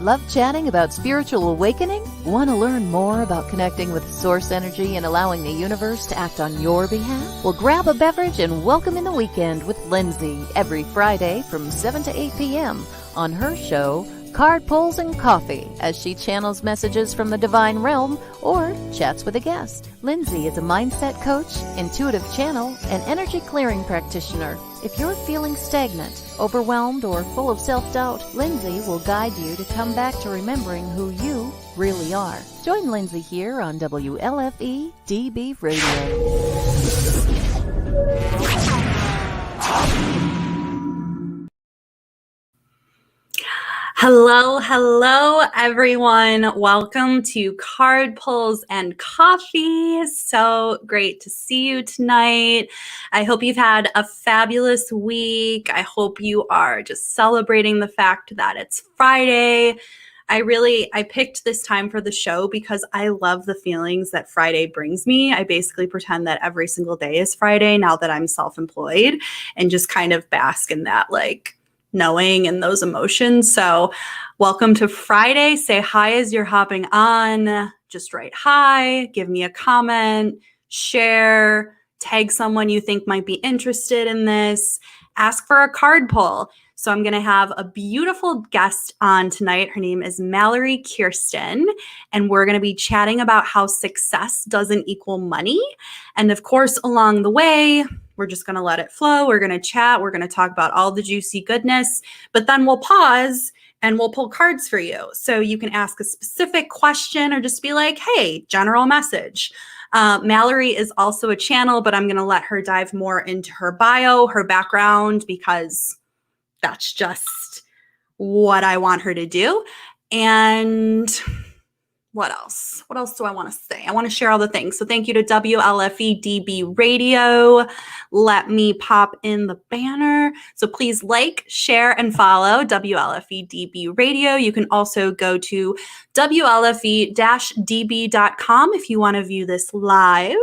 Love chatting about spiritual awakening? Want to learn more about connecting with source energy and allowing the universe to act on your behalf? Well, grab a beverage and welcome in the weekend with Lindsay every Friday from 7 to 8 p.m. on her show, Card Pulls and Coffee, as she channels messages from the divine realm or chats with a guest. Lindsay is a mindset coach, intuitive channel, and energy clearing practitioner. If you're feeling stagnant, overwhelmed, or full of self-doubt, Lindsay will guide you to come back to remembering who you really are. Join Lindsay here on WLFE DB Radio. Hello, everyone. Welcome to Card Pulls and Coffee. So great to see you tonight. I hope you've had a fabulous week. I hope you are just celebrating the fact that it's Friday. I picked this time for the show because I love the feelings that Friday brings me. I basically pretend that every single day is Friday now that I'm self-employed and just kind of bask in that, knowing and those emotions. So welcome to Friday. Say hi as you're hopping on. Just write hi, give me a comment, share, tag someone you think might be interested in this, ask for a card pull. So I'm going to have a beautiful guest on tonight. Her name is Mallory Kiersten, and we're going to be chatting about how success doesn't equal money. And of course, along the way, we're just going to let it flow. We're going to chat. We're going to talk about all the juicy goodness, but then we'll pause and we'll pull cards for you. So you can ask a specific question or just be like, hey, general message. Mallory is also a channel, but I'm going to let her dive more into her bio, her background, because that's just what I want her to do. And what else? What else do I want to say? I want to share all the things. So thank you to WLFE DB Radio. Let me pop in the banner. So please like, share, and follow WLFE DB Radio. You can also go to WLFE-DB.com if you want to view this live.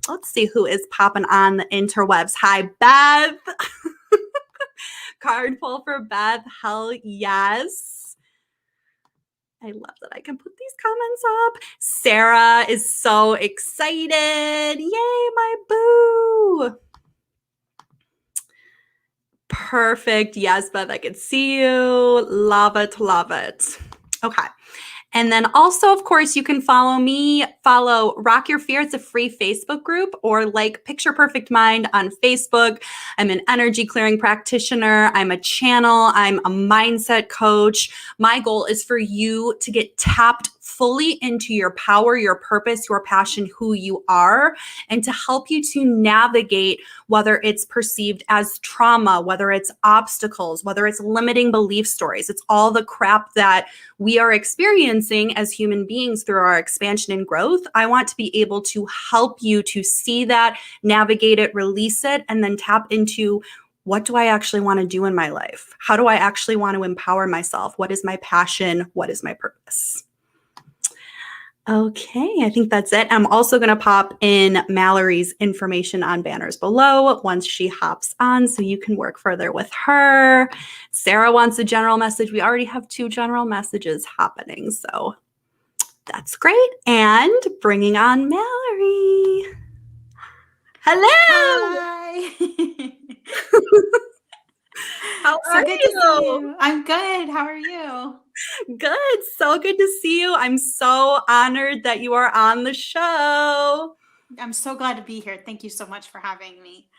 Let's see who is popping on the interwebs. Hi, Beth. Card pull for Beth. Hell yes. I love that I can put these comments up. Sarah is so excited. Yay, my boo. Perfect. Yes, Beth, I can see you. Love it, love it. Okay. And then also, of course, you can follow me, follow Rock Your Fear. It's a free Facebook group, or like Picture Perfect Mind on Facebook. I'm an energy clearing practitioner. I'm a channel. I'm a mindset coach. My goal is for you to get tapped fully into your power, your purpose, your passion, who you are, and to help you to navigate whether it's perceived as trauma, whether it's obstacles, whether it's limiting belief stories. It's all the crap that we are experiencing as human beings through our expansion and growth. I want to be able to help you to see that, navigate it, release it, and then tap into, what do I actually want to do in my life? How do I actually want to empower myself? What is my passion? What is my purpose? Okay, I think that's it. I'm also going to pop in Mallory's information on banners below once she hops on, so you can work further with her. Sarah wants a general message. We already have 2 general messages happening, so that's great. And bringing on Mallory. Hello. Hi. How are you? I'm good. How are you? Good. So good to see you. I'm so honored that you are on the show. I'm so glad to be here. Thank you so much for having me.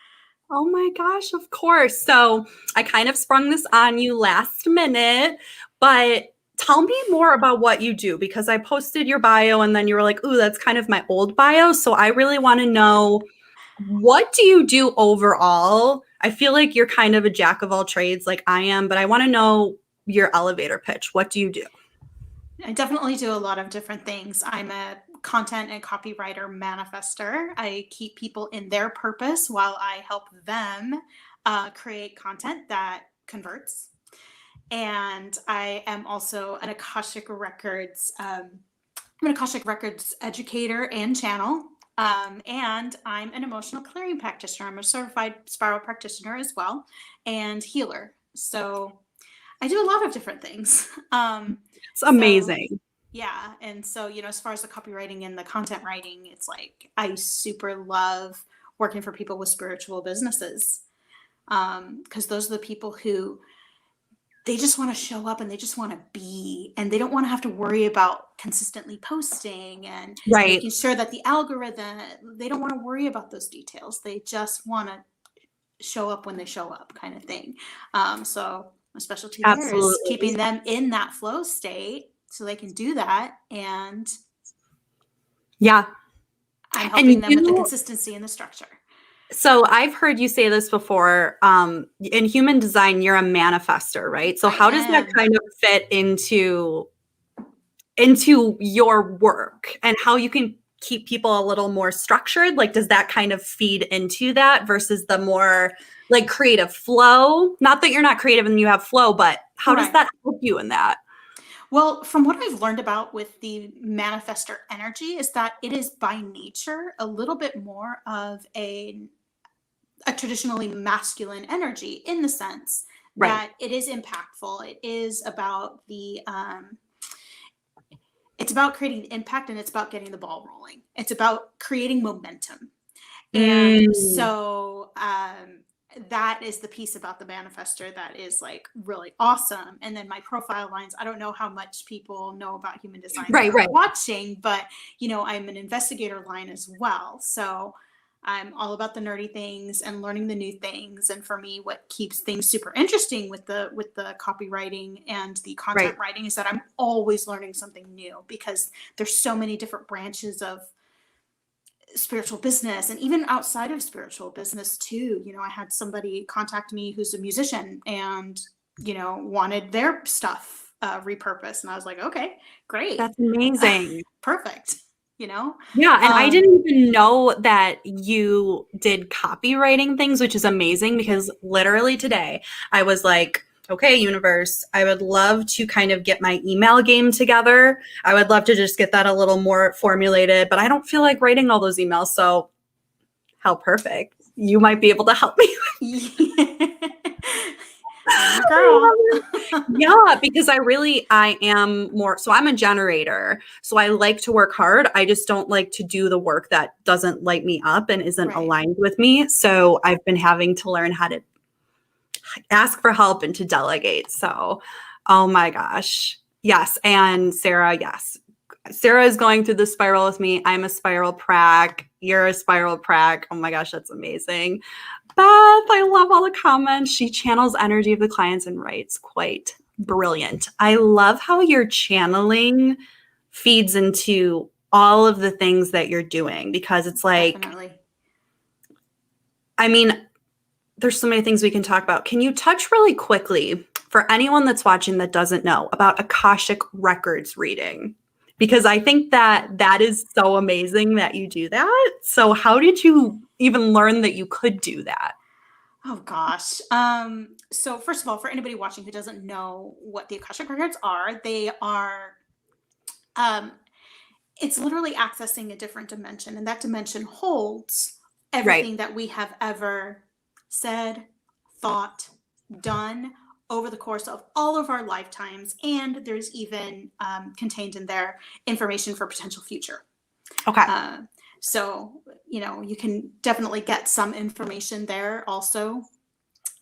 Oh my gosh, of course. So I kind of sprung this on you last minute, but tell me more about what you do, because I posted your bio and then you were like, ooh, that's kind of my old bio. So I really want to know, what do you do overall? I feel like you're kind of a jack of all trades like I am, but I want to know your elevator pitch. What do you do? I definitely do a lot of different things. I'm a content and copywriter manifester. I keep people in their purpose while I help them create content that converts. And I am also an Akashic Records. I'm an Akashic Records educator and channel. And I'm an emotional clearing practitioner. I'm a certified spiral practitioner as well, and healer. So I do a lot of different things. It's amazing. Yeah. And so, as far as the copywriting and the content writing, it's like I super love working for people with spiritual businesses. Because those are the people who they just want to show up and they just want to be, and they don't want to have to worry about consistently posting and making sure that the algorithm, they don't want to worry about those details. They just want to show up when they show up, kind of thing. So my specialty there is keeping them in that flow state so they can do that. And I'm helping them with the consistency and the structure. So I've heard you say this before. In human design, you're a manifester, right? So how does that kind of fit into your work and how you can keep people a little more structured? Like, does that kind of feed into that versus the more like creative flow? Not that you're not creative and you have flow, but how does that help you in that? Well, from what I've learned about with the manifestor energy is that it is by nature a little bit more of a traditionally masculine energy, in the sense that it is impactful. It is about it's about creating impact, and it's about getting the ball rolling. It's about creating momentum. And so that is the piece about the manifestor that is like really awesome. And then my profile lines, I don't know how much people know about human design watching, but I'm an investigator line as well. So I'm all about the nerdy things and learning the new things. And for me, what keeps things super interesting with the copywriting and the content writing is that I'm always learning something new, because there's so many different branches of spiritual business, and even outside of spiritual business too. I had somebody contact me who's a musician and, wanted their stuff repurposed. And I was like, okay, great. That's amazing. Perfect. Yeah. And I didn't even know that you did copywriting things, which is amazing, because literally today I was like, okay, universe, I would love to kind of get my email game together. I would love to just get that a little more formulated, but I don't feel like writing all those emails. So how perfect. You might be able to help me. Girl. Yeah, because I am more, so I'm a generator. So I like to work hard. I just don't like to do the work that doesn't light me up and isn't aligned with me. So I've been having to learn how to ask for help and to delegate. So, oh my gosh. Yes. And Sarah, yes. Sarah is going through the spiral with me. I'm a spiral prac. You're a spiral prac. Oh my gosh, that's amazing. Beth, I love all the comments. She channels energy of the clients and writes quite brilliant. I love how your channeling feeds into all of the things that you're doing, because it's like, definitely. I mean, there's so many things we can talk about. Can you touch really quickly, for anyone that's watching that doesn't know, about Akashic Records reading? Because I think that is so amazing that you do that. So how did you even learn that you could do that? Oh gosh. So first of all, for anybody watching who doesn't know what the Akashic Records are, they are, it's literally accessing a different dimension, and that dimension holds everything that we have ever said, thought, done over the course of all of our lifetimes. And there's even contained in there information for potential future. Okay. So, you can definitely get some information there also,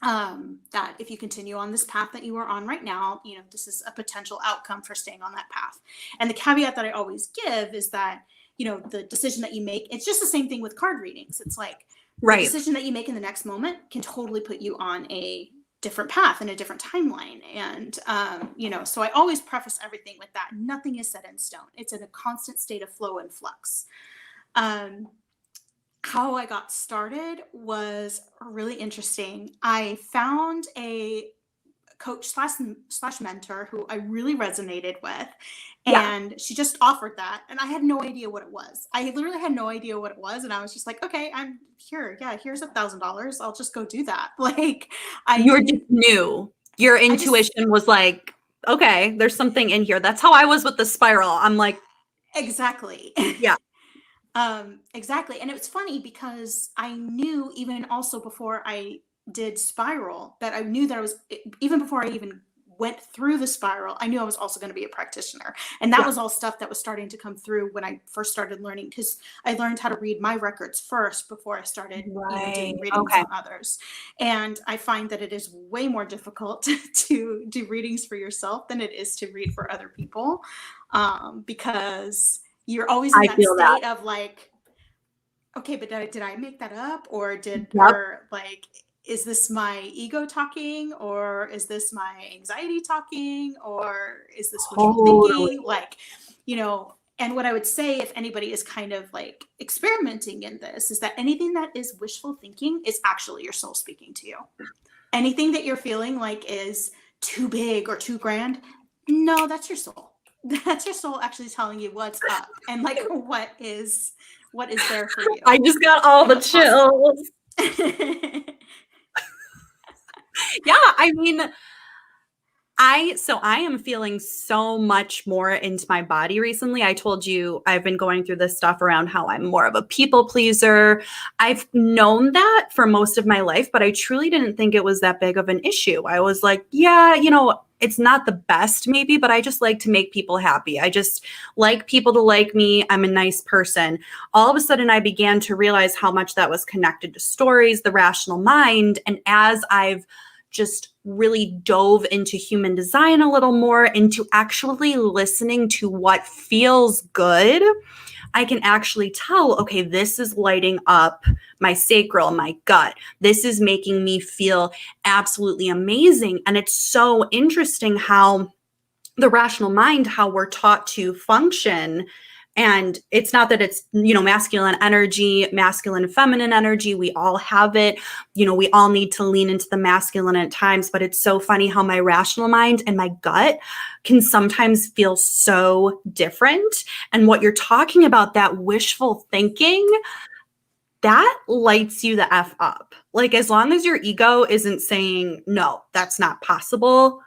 that if you continue on this path that you are on right now, this is a potential outcome for staying on that path. And the caveat that I always give is that, the decision that you make, it's just the same thing with card readings. It's like the decision that you make in the next moment can totally put you on a different path and a different timeline. And, so I always preface everything with that. Nothing is set in stone. It's in a constant state of flow and flux. How I got started was really interesting. I found a coach slash mentor who I really resonated with. And she just offered that. And I had no idea what it was. I literally had no idea what it was. And I was just like, okay, I'm here. Yeah, here's $1,000. I'll just go do that. Like, You're just new. Your intuition was like, okay, there's something in here. That's how I was with the spiral. I'm like, exactly. Yeah. Exactly. And it was funny because I knew even also before I did spiral that I knew that I was, even before I even went through the spiral, I knew I was also going to be a practitioner. And that was all stuff that was starting to come through when I first started learning, because I learned how to read my records first before I started doing readings on others. And I find that it is way more difficult to do readings for yourself than it is to read for other people, because you're always in that state of like, okay, but did I make that up? Or or like, is this my ego talking, or is this my anxiety talking, or is this wishful thinking? Like, and what I would say, if anybody is kind of like experimenting in this, is that anything that is wishful thinking is actually your soul speaking to you. Anything that you're feeling like is too big or too grand, no, that's your soul. That's your soul actually telling you what's up and like what is there for you. I just got all the chills. Yeah, I mean, I am feeling so much more into my body recently. I told you I've been going through this stuff around how I'm more of a people pleaser. I've known that for most of my life, but I truly didn't think it was that big of an issue. I was like, yeah, it's not the best maybe, but I just like to make people happy. I just like people to like me. I'm a nice person. All of a sudden, I began to realize how much that was connected to stories, the rational mind. And as I've just really dove into human design a little more, into actually listening to what feels good, I can actually tell, okay, this is lighting up my sacral, my gut. This is making me feel absolutely amazing. And it's so interesting how the rational mind, how we're taught to function. And it's not that it's, masculine energy, masculine, feminine energy. We all have it. We all need to lean into the masculine at times, but it's so funny how my rational mind and my gut can sometimes feel so different. And what you're talking about, that wishful thinking, that lights you the F up. Like, as long as your ego isn't saying, no, that's not possible,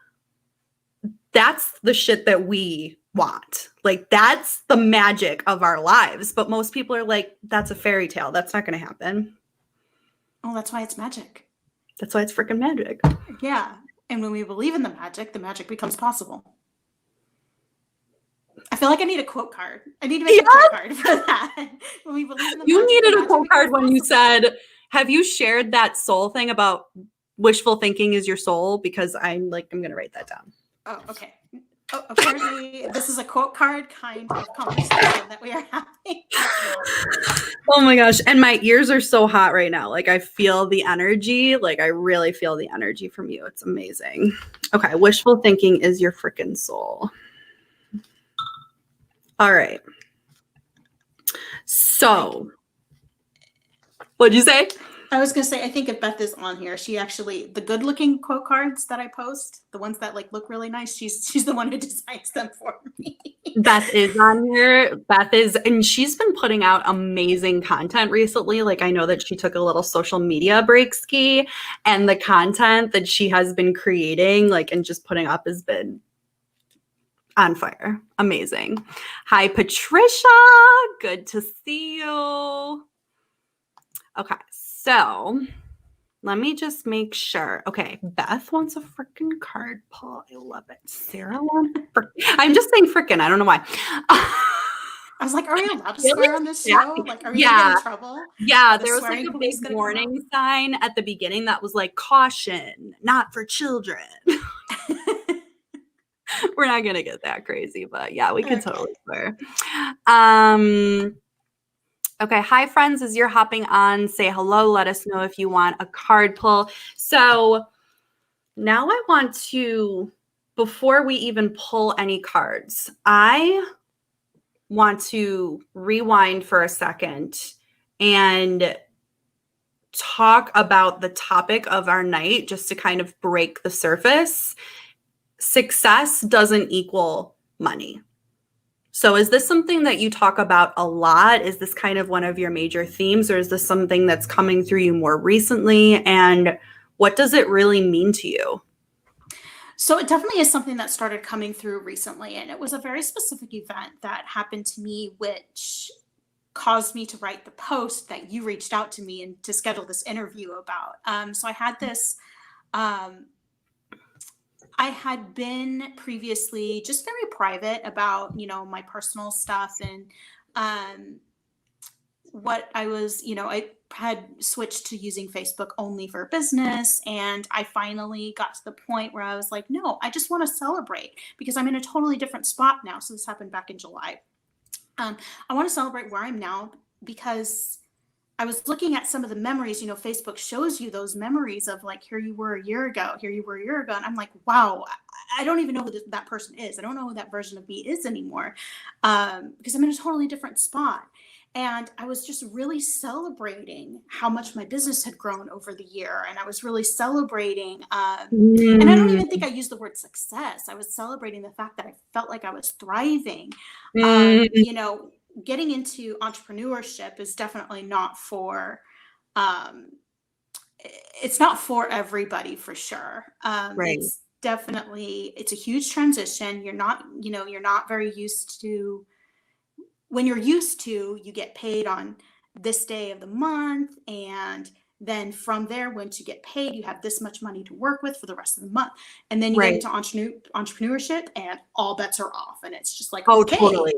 that's the shit that we want. Like, that's the magic of our lives. But most people are like, that's a fairy tale. That's not going to happen. Oh, that's why it's magic. That's why it's freaking magic. Yeah. And when we believe in the magic becomes possible. I feel like I need a quote card. I need to make a quote card for that. When we believe in the you magic, needed a quote card when you said, have you shared that soul thing about wishful thinking is your soul? Because I'm going to write that down. Oh, okay. Oh, apparently this is a quote card kind of conversation that we are having. Oh my gosh. And my ears are so hot right now. Like, I feel the energy. Like, I really feel the energy from you. It's amazing. Okay. Wishful thinking is your freaking soul. All right. So, what'd you say? I was going to say, I think if Beth is on here, she actually, the good looking quote cards that I post, the ones that like look really nice, she's the one who designs them for me. Beth is on here. And she's been putting out amazing content recently. Like, I know that she took a little social media break ski, and the content that she has been creating, and just putting up, has been on fire. Amazing. Hi, Patricia. Good to see you. Okay. So let me just make sure. Okay, Beth wants a freaking card pull. I love it. Sarah wants I'm just saying freaking. I don't know why. I was like, are we allowed to swear on this show? Like, are we gonna get in trouble? Yeah, there was like a big warning sign at the beginning that was like, caution, not for children. We're not gonna get that crazy, but yeah, we can totally swear. Okay, hi friends, as you're hopping on, say hello, let us know if you want a card pull. So now I want to, before we even pull any cards, I want to rewind for a second and talk about the topic of our night, just to kind of break the surface. Success doesn't equal money. So is this something that you talk about a lot? Is this kind of one of your major themes, or is this something that's coming through you more recently? And what does it really mean to you? So it definitely is something that started coming through recently. And it was a very specific event that happened to me, which caused me to write the post that you reached out to me and to schedule this interview about. So I had this, I had been previously just very private about, my personal stuff and what I was, I had switched to using Facebook only for business. And I finally got to the point where I was like, no, I just want to celebrate because I'm in a totally different spot now. So this happened back in July. I want to celebrate where I'm now because I was looking at some of the memories, Facebook shows you those memories of like, here you were a year ago, here you were a year ago. And I'm like, wow, I don't even know who that person is. I don't know who that version of me is anymore because I'm in a totally different spot. And I was just really celebrating how much my business had grown over the year. And I was really celebrating, and I don't even think I used the word success. I was celebrating the fact that I felt like I was thriving. Getting into entrepreneurship is definitely not for, it's not for everybody for sure. Right. It's a huge transition. You're not very used to. When you're used to, you get paid on this day of the month. And then from there, once you get paid, you have this much money to work with for the rest of the month. And then you get into entrepreneurship and all bets are off. And it's just like, okay. Totally.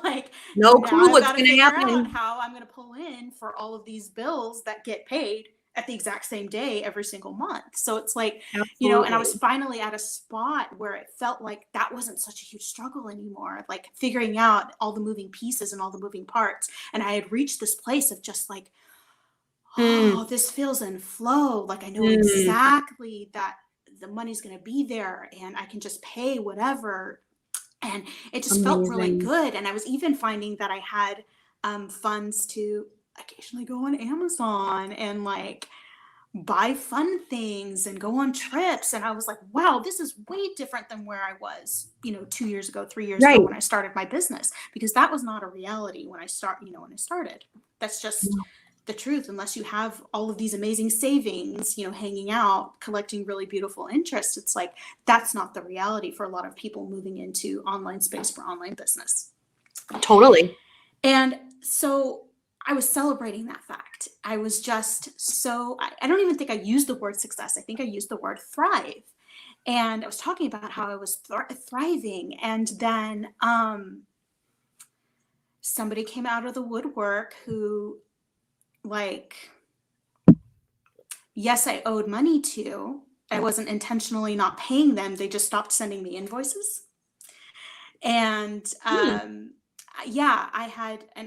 Like, no clue what's going to happen. Out how I'm going to pull in for all of these bills that get paid at the exact same day every single month. So it's like, Absolutely. And I was finally at a spot where it felt like that wasn't such a huge struggle anymore, like figuring out all the moving pieces and all the moving parts. And I had reached this place of just like, oh, this feels in flow. Like I know exactly that the money's going to be there and I can just pay whatever. And it just felt really good. And I was even finding that I had funds to occasionally go on Amazon and like buy fun things and go on trips. And I was like, wow, this is way different than where I was, 2 years ago, 3 years ago when I started my business, because that was not a reality when I started. That's just the truth. Unless you have all of these amazing savings, hanging out, collecting really beautiful interest, it's like, that's not the reality for a lot of people moving into online space for online business. Totally. And so I was celebrating that fact. I was just I don't even think I used the word success. I think I used the word thrive. And I was talking about how I was thriving. And then somebody came out of the woodwork who, like, yes, I owed money to. I wasn't intentionally not paying them. They just stopped sending me invoices. And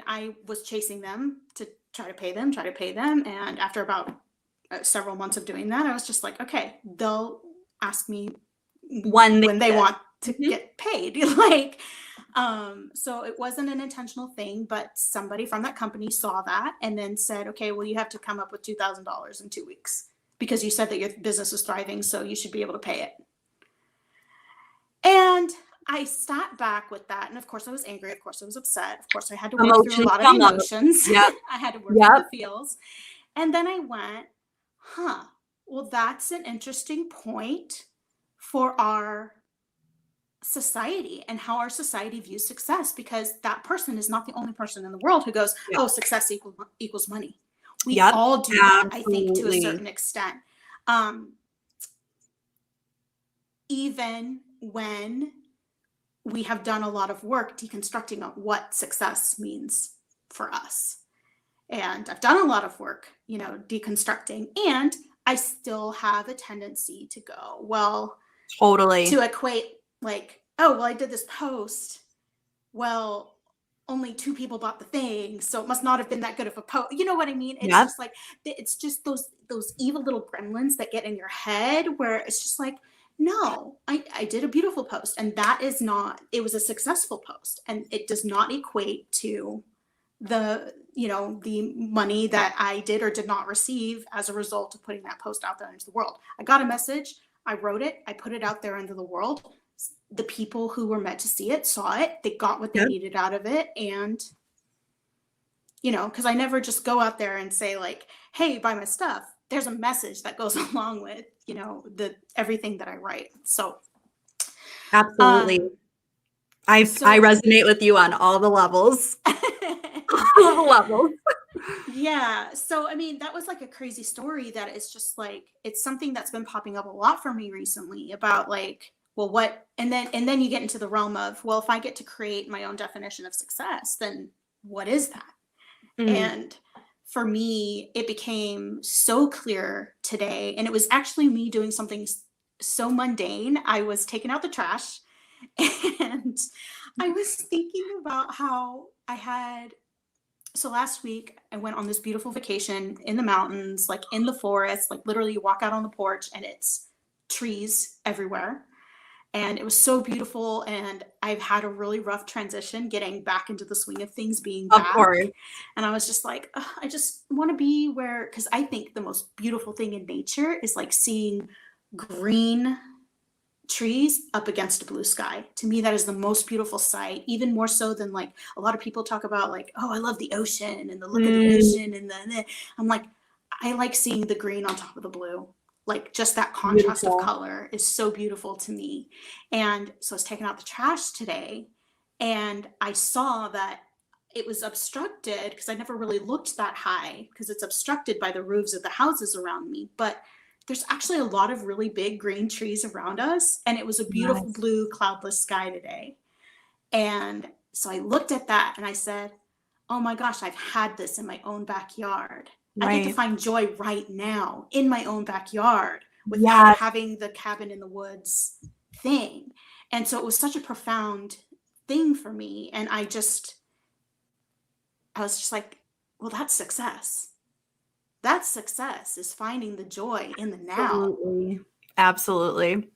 I was chasing them to try to pay them. And after about several months of doing that, I was just like, okay, they'll ask me when they want to get paid. Like, so it wasn't an intentional thing, but somebody from that company saw that and then said, okay, well, you have to come up with $2,000 in 2 weeks because you said that your business is thriving, so you should be able to pay it. And I sat back with that. And of course I was angry. Of course I was upset. Of course I had to work through a lot of emotions. Yep. I had to work through the feels. And then I went, well, that's an interesting point for our society and how our society views success, because that person is not the only person in the world who goes, oh, success equals money. We all do that, I think, to a certain extent. Even when we have done a lot of work deconstructing what success means for us. And I've done a lot of work, deconstructing, and I still have a tendency to go, well, to equate like, oh, well, I did this post. Well, only 2 people bought the thing, so it must not have been that good of a post. You know what I mean? It's just like, it's just those evil little gremlins that get in your head where it's just like, no, I did a beautiful post, and it was a successful post, and it does not equate to the money that I did or did not receive as a result of putting that post out there into the world. I got a message, I wrote it, I put it out there into the world. The people who were meant to see it saw it, they got what they needed out of it. And, because I never just go out there and say like, hey, buy my stuff. There's a message that goes along with, everything that I write. So. Absolutely. I resonate with you on all the levels. All the levels. Yeah. So, I mean, that was like a crazy story that is just like, it's something that's been popping up a lot for me recently about like, well, what, and then you get into the realm of, well, if I get to create my own definition of success, then what is that? Mm. And for me, it became so clear today. And it was actually me doing something so mundane. I was taking out the trash and I was thinking about how I had. So last week, I went on this beautiful vacation in the mountains, like in the forest, like literally you walk out on the porch and it's trees everywhere. And it was so beautiful. And I've had a really rough transition getting back into the swing of things, being Of back. course. And I was just like, "Ugh, I just want to be where, because I think the most beautiful thing in nature is like seeing green trees up against a blue sky. To me, that is the most beautiful sight, even more so than like a lot of people talk about like, oh, I love the ocean and the look of the Mm, ocean. I'm like, I like seeing the green on top of the blue. Like just that contrast of beautiful. color is so beautiful to me. And so I was taking out the trash today and I saw that it was obstructed because I never really looked that high because it's obstructed by the roofs of the houses around me. But there's actually a lot of really big green trees around us. And it was a beautiful Yes. blue, cloudless sky today. And so I looked at that and I said, oh my gosh, I've had this in my own backyard. I get to Right. find joy right now in my own backyard without Yes. having the cabin in the woods thing. And so it was such a profound thing for me. And I was just like, well, that's success. That's success, is finding the joy in the now. Absolutely. Absolutely.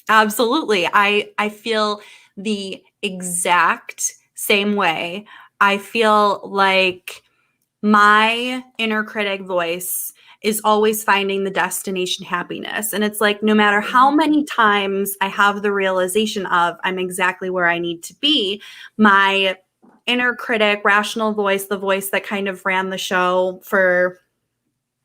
Absolutely. I feel the exact same way. I feel like my inner critic voice is always finding the destination happiness. And it's like, no matter how many times I have the realization of I'm exactly where I need to be, my inner critic, rational voice, the voice that kind of ran the show for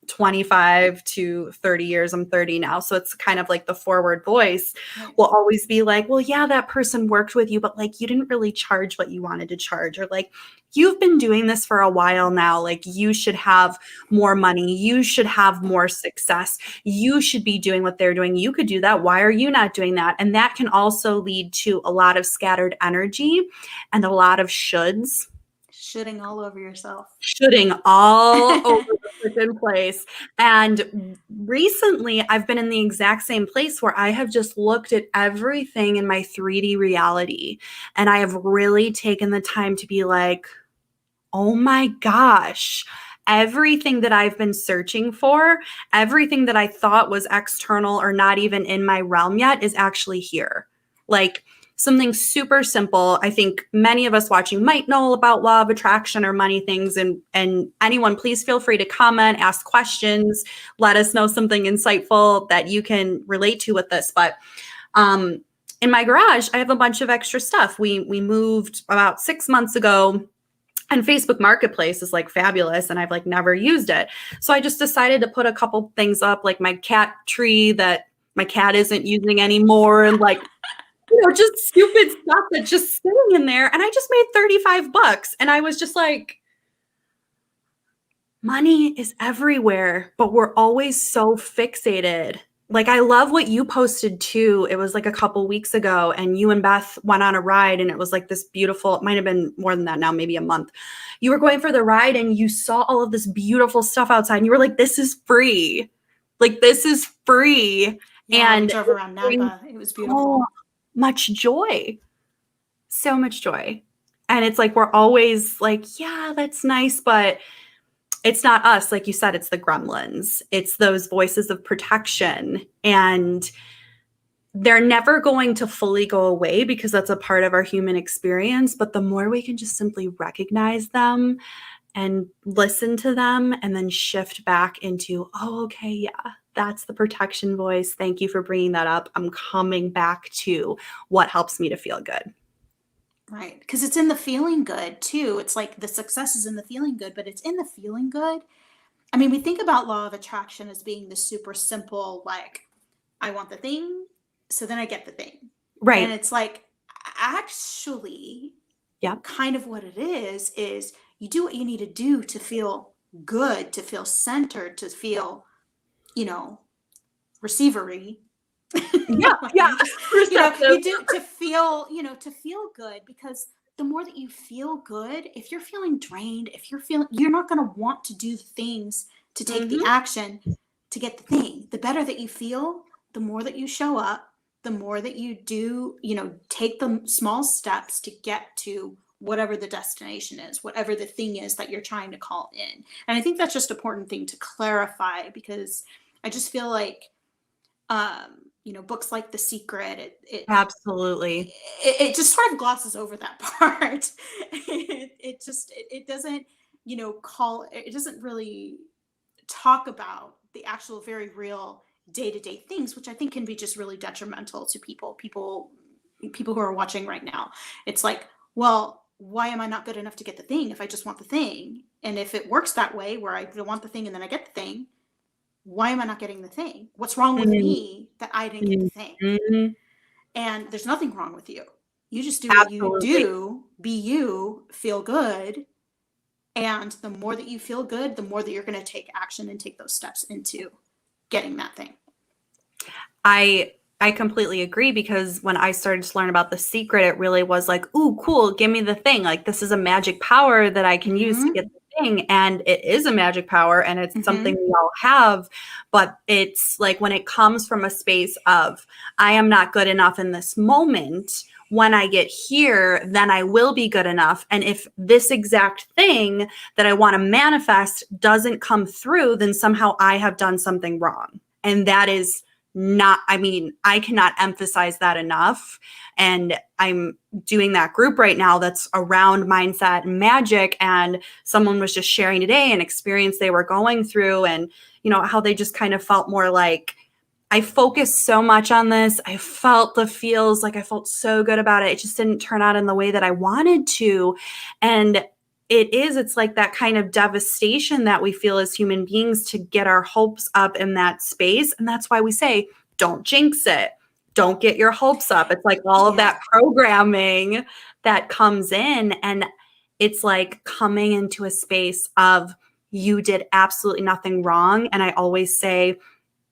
25 to 30 years. I'm 30 now. So it's kind of like the forward voice Right. will always be like, well, yeah, that person worked with you, but like you didn't really charge what you wanted to charge. Or like, you've been doing this for a while now. Like you should have more money. You should have more success. You should be doing what they're doing. You could do that. Why are you not doing that? And that can also lead to a lot of scattered energy and a lot of shoulds. Shitting all over yourself. Shooting all over the freaking place. And recently, I've been in the exact same place where I have just looked at everything in my 3D reality. And I have really taken the time to be like, oh my gosh, everything that I've been searching for, everything that I thought was external or not even in my realm yet is actually here. Like, something super simple. I think many of us watching might know about law of attraction or money things. And anyone, please feel free to comment, ask questions, let us know something insightful that you can relate to with this. But in my garage, I have a bunch of extra stuff. We moved about 6 months ago. And Facebook Marketplace is like fabulous, and I've like never used it. So I just decided to put a couple things up, like my cat tree that my cat isn't using anymore, and like, just stupid stuff that's just sitting in there. And I just made $35. And I was just like, money is everywhere, but we're always so fixated. Like, I love what you posted too. It was like a couple weeks ago, and you and Beth went on a ride, and it was like this beautiful, it might have been more than that now, maybe a month. You were going for the ride and you saw all of this beautiful stuff outside, and you were like, this is free. Like, this is free. Yeah, and we drove around Napa. It was beautiful. Much joy. So much joy. And it's like, we're always like, yeah, that's nice, but it's not us. Like you said, it's the gremlins. It's those voices of protection. And they're never going to fully go away because that's a part of our human experience. But the more we can just simply recognize them and listen to them and then shift back into, oh, okay, yeah, that's the protection voice. Thank you for bringing that up. I'm coming back to what helps me to feel good. Right. Because it's in the feeling good too. It's like the success is in the feeling good, but it's in the feeling good. I mean, we think about law of attraction as being the super simple, like, I want the thing, so then I get the thing. And Right. it's like, actually, Yep. kind of what it is you do what you need to do to feel good, to feel centered, to feel, receivery. Yeah. Yeah. You Receptive. do to feel, to feel good, because the more that you feel good, if you're feeling drained, you're not going to want to do the things to take the action to get the thing. The better that you feel, the more that you show up, the more that you do, take the small steps to get to whatever the destination is, whatever the thing is that you're trying to call in. And I think that's just an important thing to clarify, because I just feel like, books like The Secret, Absolutely. it just sort of glosses over that part. It doesn't, it doesn't really talk about the actual very real day-to-day things, which I think can be just really detrimental to people who are watching right now. It's like, well, why am I not good enough to get the thing if I just want the thing? And if it works that way, where I want the thing and then I get the thing, why am I not getting the thing? What's wrong with me that I didn't get the thing? Mm-hmm. And there's nothing wrong with you. You just do what you do, be you, feel good. And the more that you feel good, the more that you're going to take action and take those steps into getting that thing. I completely agree, because when I started to learn about The Secret, it really was like, ooh, cool, give me the thing. Like, this is a magic power that I can use to get the thing. And it is a magic power, and it's something we all have. But it's like, when it comes from a space of, I am not good enough in this moment, when I get here, then I will be good enough. And if this exact thing that I want to manifest doesn't come through, then somehow I have done something wrong. And that is not, I cannot emphasize that enough. And I'm doing that group right now that's around mindset and magic. And someone was just sharing today an experience they were going through, and, how they just kind of felt more like, I focused so much on this. I felt the feels, like I felt so good about it. It just didn't turn out in the way that I wanted to. And it's like that kind of devastation that we feel as human beings to get our hopes up in that space. And that's why we say, don't jinx it. Don't get your hopes up. It's like all of that programming that comes in. And it's like coming into a space of, you did absolutely nothing wrong. And I always say,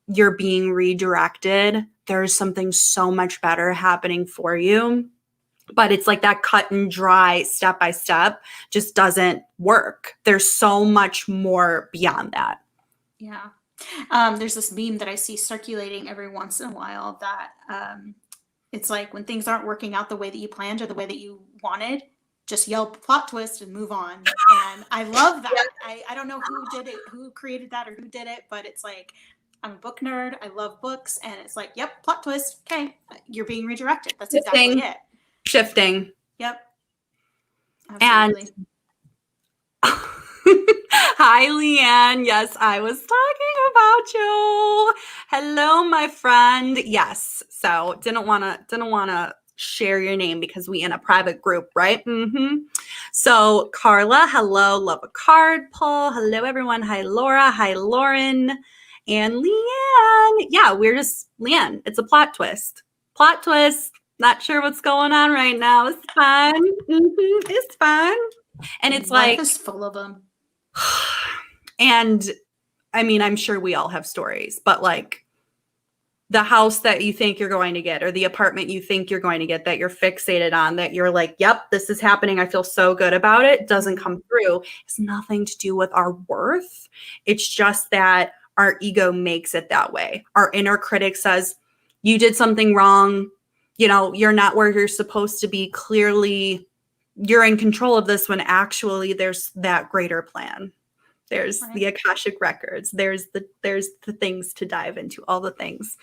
you're being redirected. There's something so much better happening for you. But it's like that cut and dry, step by step, just doesn't work. There's so much more beyond that. Yeah. There's this meme that I see circulating every once in a while that it's like, when things aren't working out the way that you planned or the way that you wanted, just yell plot twist and move on. And I love that. I don't know who did it, who created that, or who did it, but it's like, I'm a book nerd. I love books. And it's like, yep, plot twist. Okay. You're being redirected. That's exactly it. Shifting. Yep. Absolutely. And hi, Leanne. Yes, I was talking about you. Hello, my friend. Yes. So didn't want to share your name because we in a private group, right? So Carla, hello. Love a card pull. Hello, everyone. Hi, Laura. Hi, Lauren. And Leanne. Yeah, Leanne. It's a plot twist. Plot twist. Not sure what's going on right now. It's fine. It's fine. And it's life is full of them. And I'm sure we all have stories, but like the house that you think you're going to get, or the apartment you think you're going to get, that you're fixated on, that you're like, yep, this is happening, I feel so good about it, doesn't come through. It's nothing to do with our worth. It's just that our ego makes it that way. Our inner critic says, you did something wrong. You're not where you're supposed to be. Clearly, you're in control of this, when actually there's that greater plan. There's the Akashic Records. There's the things to dive into, all the things.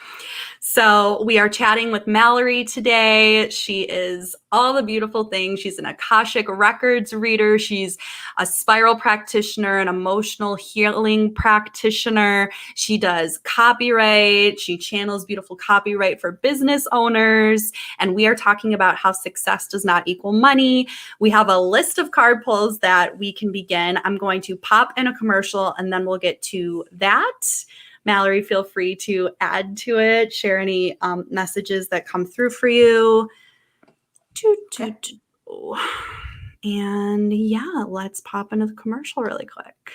So we are chatting with Mallory today. She is all the beautiful things. She's an Akashic Records reader. She's a spiral practitioner, an emotional healing practitioner. She does copyright. She channels beautiful copyright for business owners. And we are talking about how success does not equal money. We have a list of card pulls that we can begin. I'm going to pop in a commercial, and then we'll get to that. Mallory, feel free to add to it, share any messages that come through for you. And yeah, let's pop into the commercial really quick.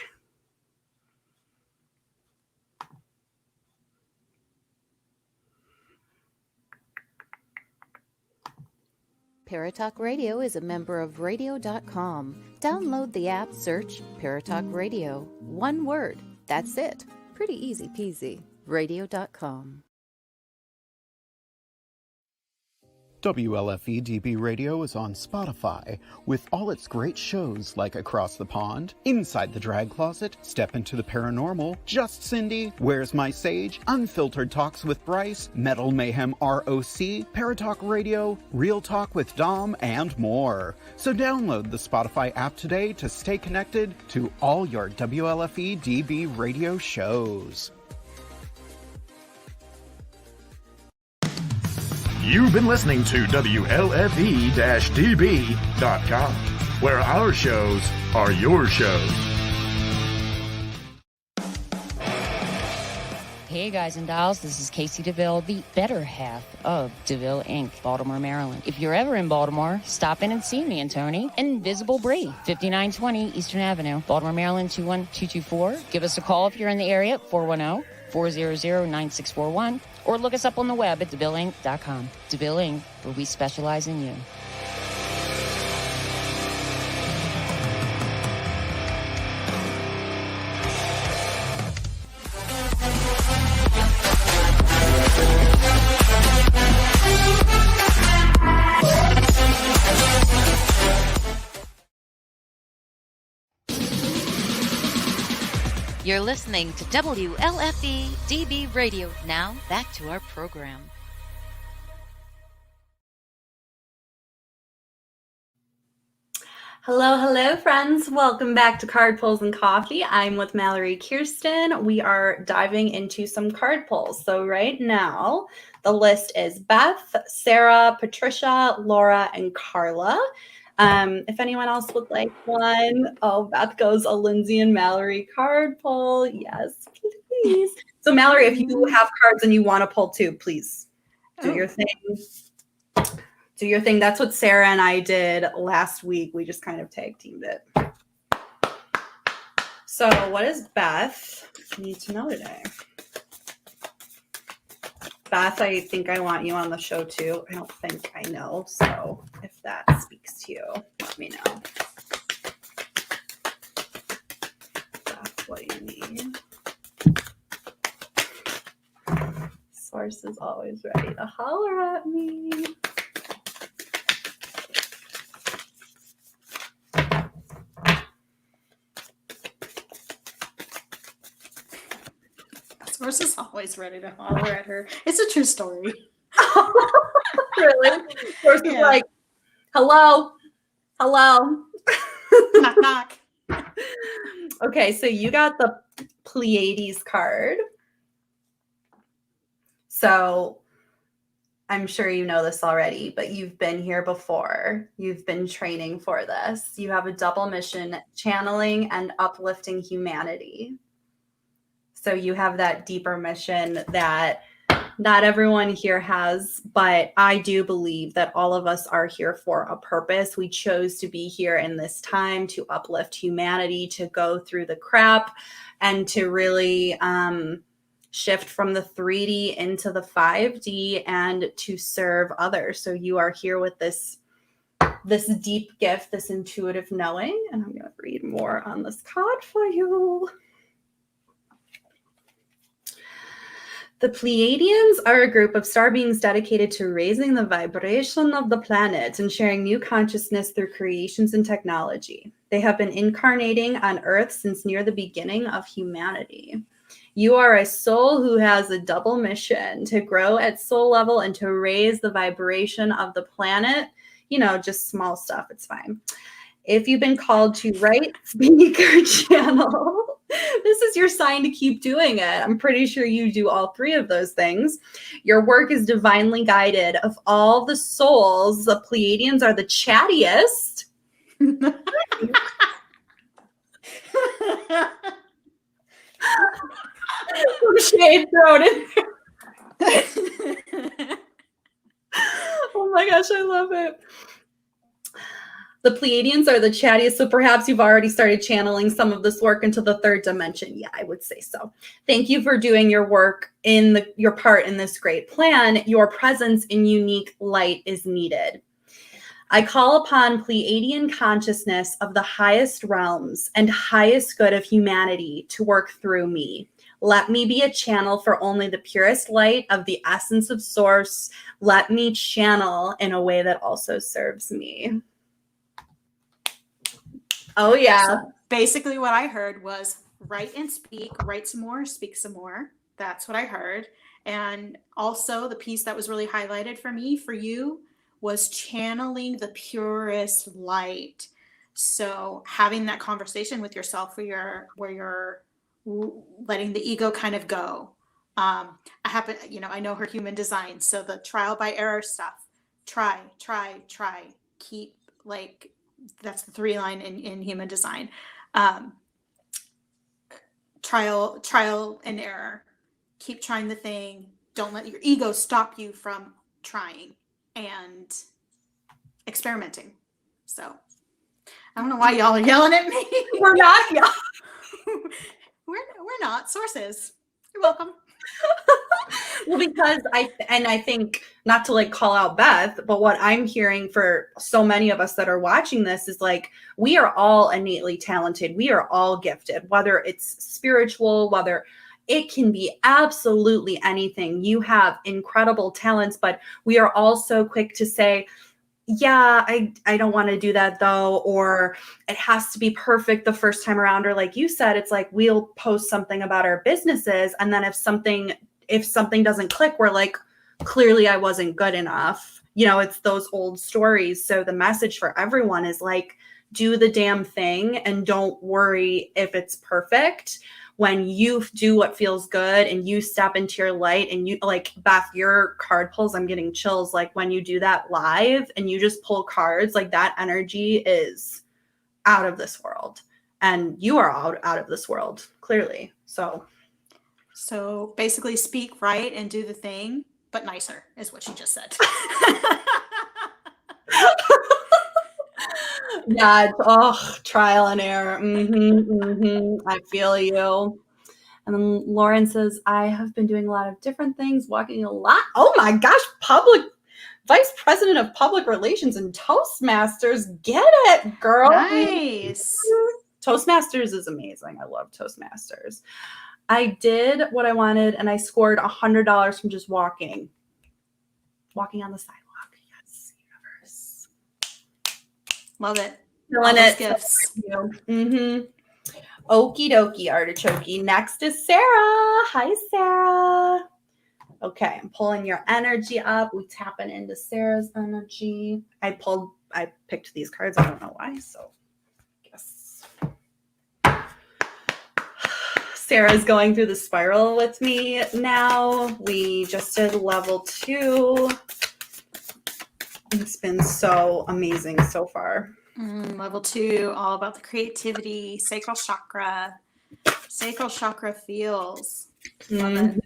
Paratalk Radio is a member of radio.com. Download the app, search Paratalk Radio. One word. That's it. Pretty easy peasy. Radio.com. WLFE DB Radio is on Spotify with all its great shows like Across the Pond, Inside the Drag Closet, Step into the Paranormal, Just Cindy, Where's My Sage, Unfiltered Talks with Bryce, Metal Mayhem ROC, Paratalk Radio, Real Talk with Dom, and more. So download the Spotify app today to stay connected to all your WLFE DB Radio shows. You've been listening to WLFE-DB.com, where our shows are your shows. Hey guys and dolls, this is Casey DeVille, the better half of DeVille Inc., Baltimore, Maryland. If you're ever in Baltimore, stop in and see me and Tony. Invisible Bree, 5920 Eastern Avenue, Baltimore, Maryland, 21224. Give us a call if you're in the area at 410-400-9641. Or look us up on the web at DeVilleInc.com. DeVille Inc., where we specialize in you. You're listening to WLFE DB Radio. Now, back to our program. Hello, friends. Welcome back to Card Pulls and Coffee. I'm with Mallory Kiersten. We are diving into some card pulls. So right now, the list is Beth, Sarah, Patricia, Laura, and Carla. If anyone else would like one, Beth goes a Lindsay and Mallory card pull. Yes, please. So Mallory, if you have cards and you want to pull too, please do your thing. Do your thing. That's what Sarah and I did last week. We just kind of tag teamed it. So what does Beth need to know today? Beth, I think I want you on the show too. I don't think I know. So if that speaks to you, let me know. Beth, what do you need? Source is always ready to holler at me. Source is always ready to holler at her. It's a true story. Really? Source is like, hello. Knock, knock. Okay, so you got the Pleiades card. So I'm sure you know this already, but you've been here before. You've been training for this. You have a double mission, channeling and uplifting humanity. So you have that deeper mission that not everyone here has, but I do believe that all of us are here for a purpose. We chose to be here in this time to uplift humanity, to go through the crap, and to really shift from the 3D into the 5D and to serve others. So you are here with this deep gift, this intuitive knowing, and I'm going to read more on this card for you. The Pleiadians are a group of star beings dedicated to raising the vibration of the planet and sharing new consciousness through creations and technology. They have been incarnating on Earth since near the beginning of humanity. You are a soul who has a double mission to grow at soul level and to raise the vibration of the planet. You know, just small stuff. It's fine. If you've been called to write, speak, or channel, this is your sign to keep doing it. I'm pretty sure you do all three of those things. Your work is divinely guided. Of all the souls, the Pleiadians are the chattiest. Some shade thrown in there. Oh my gosh, I love it. The Pleiadians are the chattiest, so perhaps you've already started channeling some of this work into the third dimension. Yeah, I would say so. Thank you for doing your work your part in this great plan. Your presence in unique light is needed. I call upon Pleiadian consciousness of the highest realms and highest good of humanity to work through me. Let me be a channel for only the purest light of the essence of Source. Let me channel in a way that also serves me. Oh, yeah. So basically what I heard was write and speak, write some more, speak some more. That's what I heard. And also the piece that was really highlighted for me, for you, was channeling the purest light. So having that conversation with yourself where you're letting the ego kind of go. I know her human design. So the trial by error stuff, try, keep, like, that's the 3 line in human design. Trial and error. Keep trying the thing. Don't let your ego stop you from trying and experimenting. So I don't know why y'all are yelling at me. We're not. Yeah. We're not. Sources. You're welcome. Well, because I think, not to like call out Beth, but what I'm hearing for so many of us that are watching this is like, we are all innately talented. We are all gifted, whether it's spiritual, whether it can be absolutely anything. You have incredible talents, but we are all so quick to say, yeah, I don't want to do that though, or it has to be perfect the first time around. Or like you said, it's like, we'll post something about our businesses, and then if something doesn't click, we're like, clearly I wasn't good enough. It's those old stories. So the message for everyone is like, do the damn thing and don't worry if it's perfect. When you do what feels good and you step into your light, and you, like, Beth, your card pulls, I'm getting chills. Like when you do that live and you just pull cards, like that energy is out of this world, and you are out of this world, clearly. So basically speak right and do the thing, but nicer is what she just said. Yeah, trial and error. I feel you. And then Lauren says, I have been doing a lot of different things, walking a lot. Oh my gosh, Vice President of Public Relations and Toastmasters. Get it, girl. Nice. Toastmasters is amazing. I love Toastmasters. I did what I wanted, and I scored $100 from just walking on the sidewalk. Yes, universe. Love it. Feeling it. Gifts. Okie dokie, artichoke. Next is Sarah. Hi, Sarah. Okay, I'm pulling your energy up. We tapping into Sarah's energy. I picked these cards. I don't know why, so yes. Sarah's going through the spiral with me now. We just did level 2. It's been so amazing so far. Level 2, all about the creativity, sacral chakra. Sacral chakra feels. Love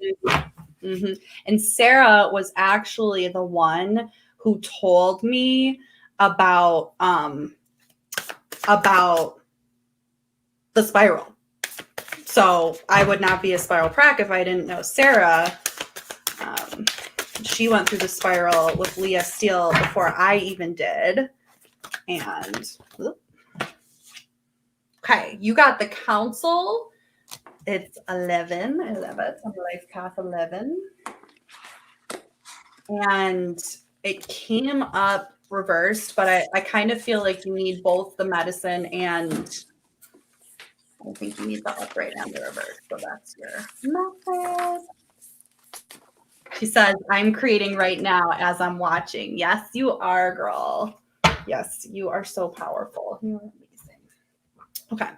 it. And Sarah was actually the one who told me about the spiral. So I would not be a spiral prac if I didn't know Sarah. She went through the spiral with Leah Steele before I even did. And okay, you got the council. It's 11. I love it. On life path 11. And it came up reversed, but I kind of feel like you need both the medicine and I think you need the upright and the reverse. So that's your method. She says, I'm creating right now as I'm watching. Yes, you are, girl. Yes, you are so powerful. You are amazing. Okay.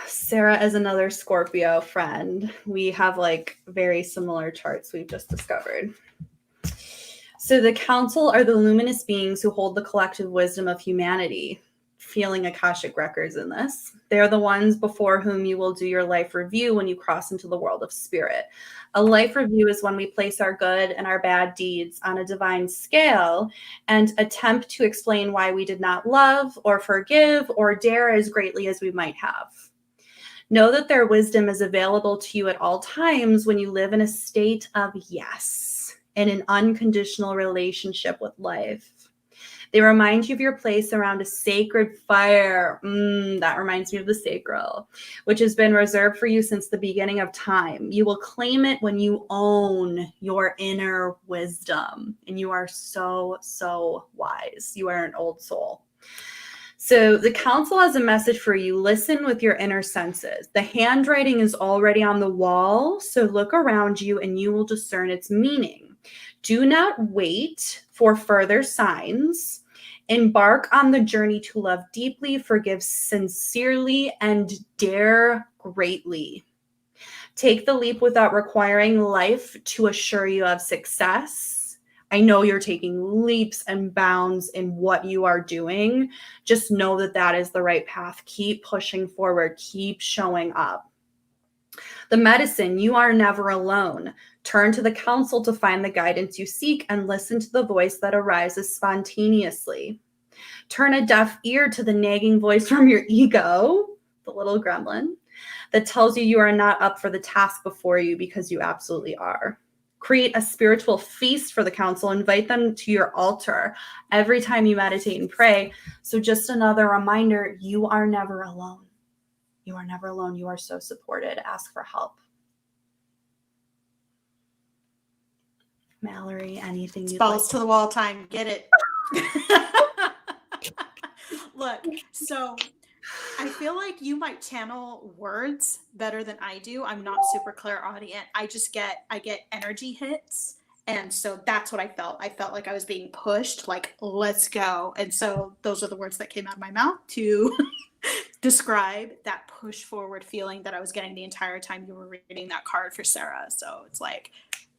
Sarah is another Scorpio friend. We have like very similar charts we've just discovered. So the council are the luminous beings who hold the collective wisdom of humanity. feeling Akashic Records in this. They're the ones before whom you will do your life review when you cross into the world of spirit. A life review is when we place our good and our bad deeds on a divine scale and attempt to explain why we did not love or forgive or dare as greatly as we might have. Know that their wisdom is available to you at all times when you live in a state of yes, in an unconditional relationship with life. They remind you of your place around a sacred fire. That reminds me of the sacral, which has been reserved for you since the beginning of time. You will claim it when you own your inner wisdom. And you are so, so wise. You are an old soul. So the council has a message for you. Listen with your inner senses. The handwriting is already on the wall, so look around you and you will discern its meaning. Do not wait for further signs. Embark on the journey to love deeply, forgive sincerely, and dare greatly. Take the leap without requiring life to assure you of success. I know you're taking leaps and bounds in what you are doing. Just know that that is the right path. Keep pushing forward. Keep showing up. The medicine, you are never alone. Turn to the council to find the guidance you seek and listen to the voice that arises spontaneously. Turn a deaf ear to the nagging voice from your ego, the little gremlin, that tells you are not up for the task before you because you absolutely are. Create a spiritual feast for the council. Invite them to your altar every time you meditate and pray. So just another reminder, you are never alone. You are never alone. You are so supported. Ask for help. Mallory, anything you'd Balls like to the wall time. Get it. Look, so I feel like you might channel words better than I do. I'm not super clairaudient. I get energy hits. And so that's what I felt. I felt like I was being pushed, like, let's go. And so those are the words that came out of my mouth to describe that push forward feeling that I was getting the entire time you were reading that card for Sarah. So it's like,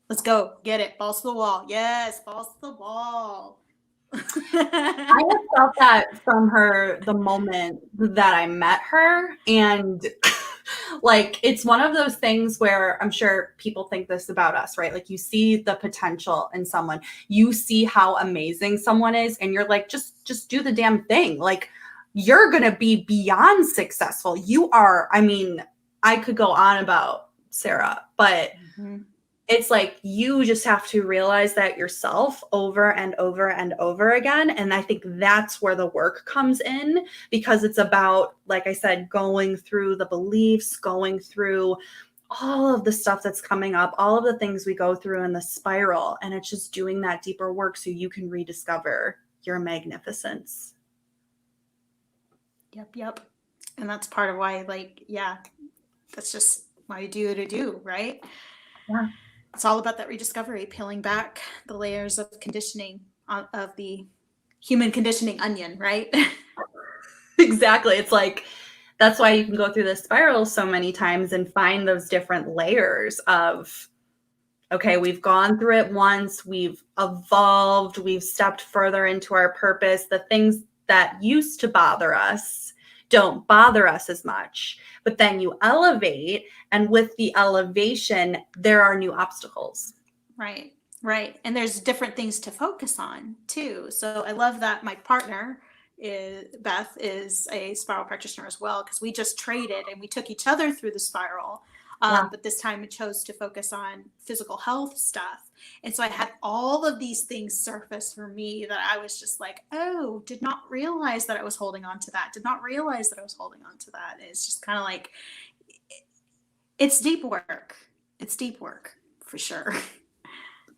let's go, get it, balls to the wall. Yes, balls to the wall. I have felt that from her the moment that I met her. And like, it's one of those things where I'm sure people think this about us, right? Like, you see the potential in someone, you see how amazing someone is, and you're like, just do the damn thing. Like, you're going to be beyond successful. You are, I mean, I could go on about Sarah, but it's like, you just have to realize that yourself over and over and over again. And I think that's where the work comes in, because it's about, like I said, going through the beliefs, going through all of the stuff that's coming up, all of the things we go through in the spiral. And it's just doing that deeper work so you can rediscover your magnificence. Yep. And that's part of why, like, yeah, that's just why you do what you do, right? Yeah. It's all about that rediscovery, peeling back the layers of conditioning of the human conditioning onion, right? Exactly. It's like, that's why you can go through this spiral so many times and find those different layers of, okay, we've gone through it once, we've evolved, we've stepped further into our purpose. The things that used to bother us don't bother us as much, but then you elevate, and with the elevation, there are new obstacles. Right. And there's different things to focus on too. So I love that my partner, Beth, is a spiral practitioner as well, because we just traded and we took each other through the spiral. But this time it chose to focus on physical health stuff. And so I had all of these things surface for me that I was just like, oh, did not realize that I was holding on to that. Did not realize that I was holding on to that. And it's just kind of like, it's deep work. It's deep work for sure.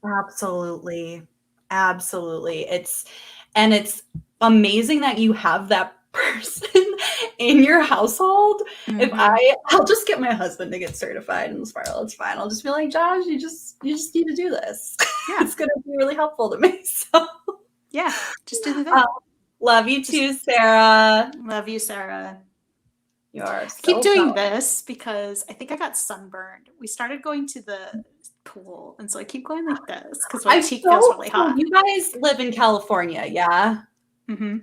Absolutely. It's amazing that you have that person in your household. If I'll just get my husband to get certified in the spiral, it's fine. I'll just be like, Josh, you just need to do this. Yeah. It's going to be really helpful to me. So yeah, just do the thing. Love you too, Sarah. Love you, Sarah. You are so keep doing this because I think I got sunburned. We started going to the pool, and so I keep going like this because my cheek feels really hot. You guys live in California, yeah? Mm-hmm.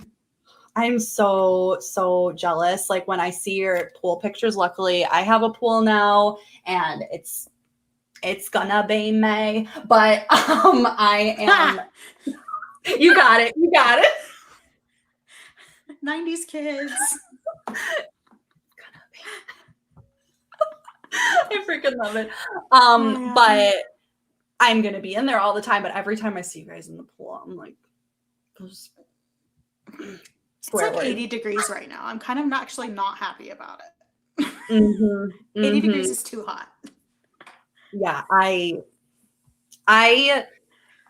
I'm so jealous. Like when I see your pool pictures, luckily I have a pool now and it's gonna be May, but I am you got it. 90s kids. I freaking love it. yeah. But I'm gonna be in there all the time. But every time I see you guys in the pool, I'm like, It's like 80 degrees right now. I'm kind of actually not happy about it. 80 degrees is too hot. Yeah, I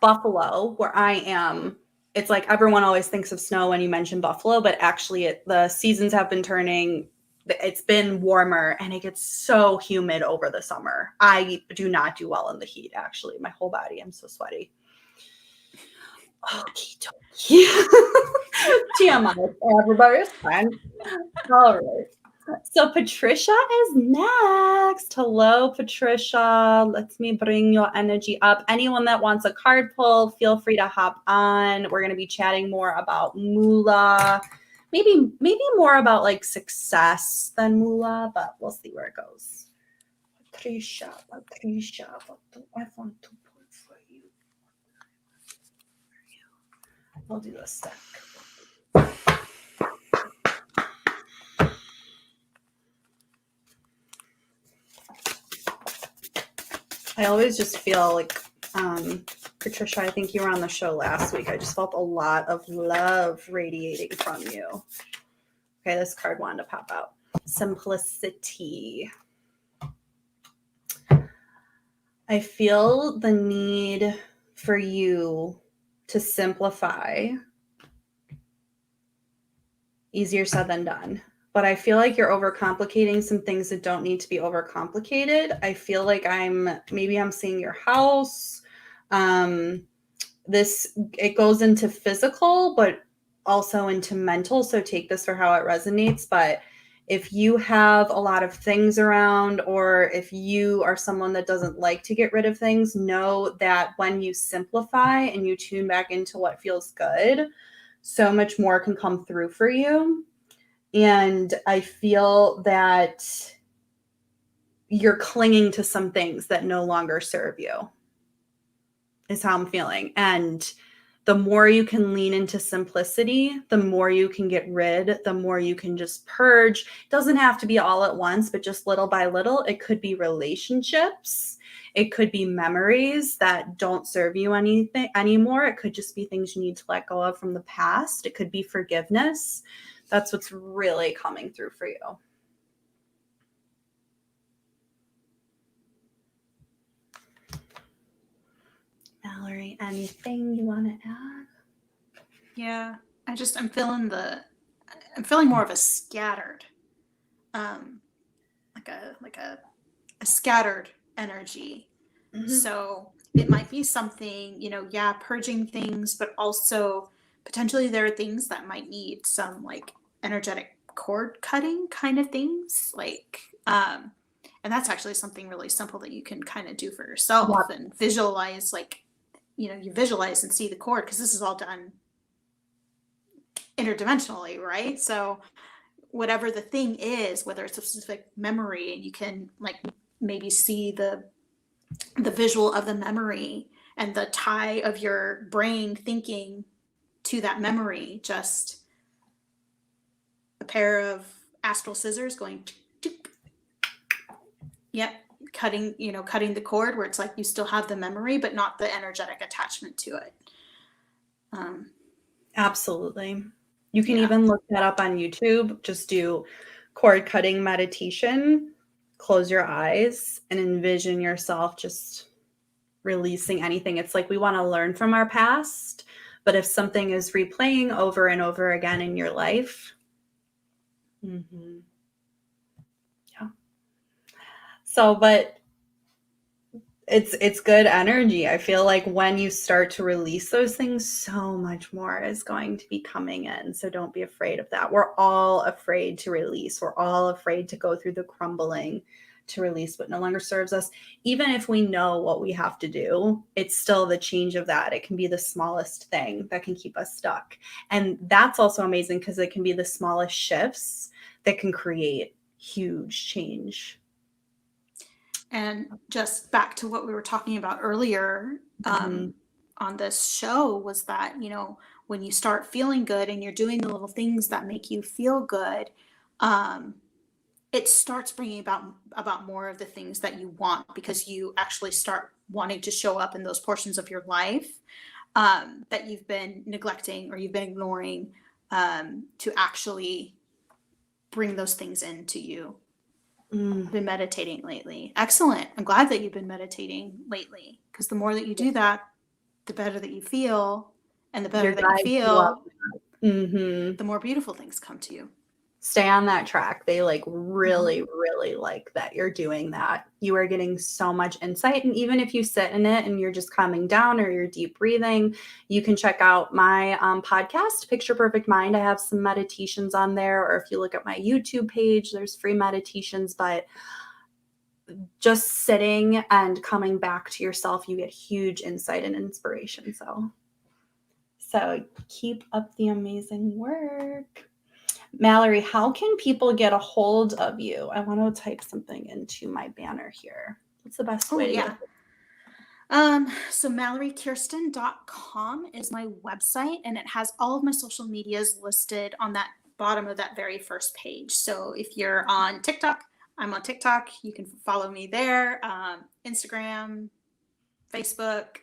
Buffalo, where I am, it's like everyone always thinks of snow when you mention Buffalo, but actually the seasons have been turning. It's been warmer and it gets so humid over the summer. I do not do well in the heat, actually. My whole body, I'm so sweaty. Okie TMI, everybody's fine. All right. So Patricia is next. Hello, Patricia. Let me bring your energy up. Anyone that wants a card pull, feel free to hop on. We're going to be chatting more about moolah. Maybe more about like success than moolah, but we'll see where it goes. Patricia, what do I want to pull for you? We'll do a stack. I always just feel like, Patricia, I think you were on the show last week. I just felt a lot of love radiating from you. Okay, this card wanted to pop out. Simplicity. I feel the need for you to simplify. Easier said than done. But I feel like you're overcomplicating some things that don't need to be overcomplicated. I feel like I'm seeing your house. It goes into physical, but also into mental. So take this for how it resonates. But if you have a lot of things around, or if you are someone that doesn't like to get rid of things, know that when you simplify and you tune back into what feels good, so much more can come through for you. And I feel that you're clinging to some things that no longer serve you, is how I'm feeling. And the more you can lean into simplicity, the more you can get rid, the more you can just purge. It doesn't have to be all at once, but just little by little. It could be relationships. It could be memories that don't serve you anything anymore. It could just be things you need to let go of from the past. It could be forgiveness. That's what's really coming through for you. Mallory, anything you want to add? Yeah, I'm feeling more of a scattered, like a scattered energy. Mm-hmm. So it might be something, purging things, but also potentially there are things that might need some like energetic cord cutting kind of things, like, and that's actually something really simple that you can kind of do for yourself and visualize, like, you visualize and see the cord, because this is all done interdimensionally, right? So whatever the thing is, whether it's a specific memory, and you can like maybe see the visual of the memory and the tie of your brain thinking to that memory, just a pair of astral scissors going cutting the cord, where it's like you still have the memory but not the energetic attachment to it. Absolutely. You can even look that up on YouTube. Just do cord cutting meditation, close your eyes, and envision yourself just releasing anything. It's like we want to learn from our past, but if something is replaying over and over again in your life, So, but it's good energy. I feel like when you start to release those things, so much more is going to be coming in. So don't be afraid of that. We're all afraid to release. We're all afraid to go through the crumbling, to release what no longer serves us. Even if we know what we have to do, it's still the change of that. It can be the smallest thing that can keep us stuck. And that's also amazing because it can be the smallest shifts that can create huge change. And just back to what we were talking about earlier on this show was that, you know, when you start feeling good and you're doing the little things that make you feel good, it starts bringing about more of the things that you want, because you actually start wanting to show up in those portions of your life that you've been neglecting or you've been ignoring, to actually bring those things into you. I've been meditating lately. Excellent. I'm glad that you've been meditating lately, because the more that you do that, the better that you feel, and the better that you feel, the more beautiful things come to you. Stay on that track. They like really, really like that you're doing that. You are getting so much insight. And even if you sit in it and you're just calming down or you're deep breathing, you can check out my podcast, Picture Perfect Mind. I have some meditations on there. Or if you look at my YouTube page, there's free meditations. But just sitting and coming back to yourself, you get huge insight and inspiration. So keep up the amazing work. Mallory, how can people get a hold of you? I want to type something into my banner here. What's the best way to get So MalloryKiersten.com is my website, and it has all of my social medias listed on that bottom of that very first page. So if you're on TikTok, I'm on TikTok. You can follow me there. Instagram, Facebook,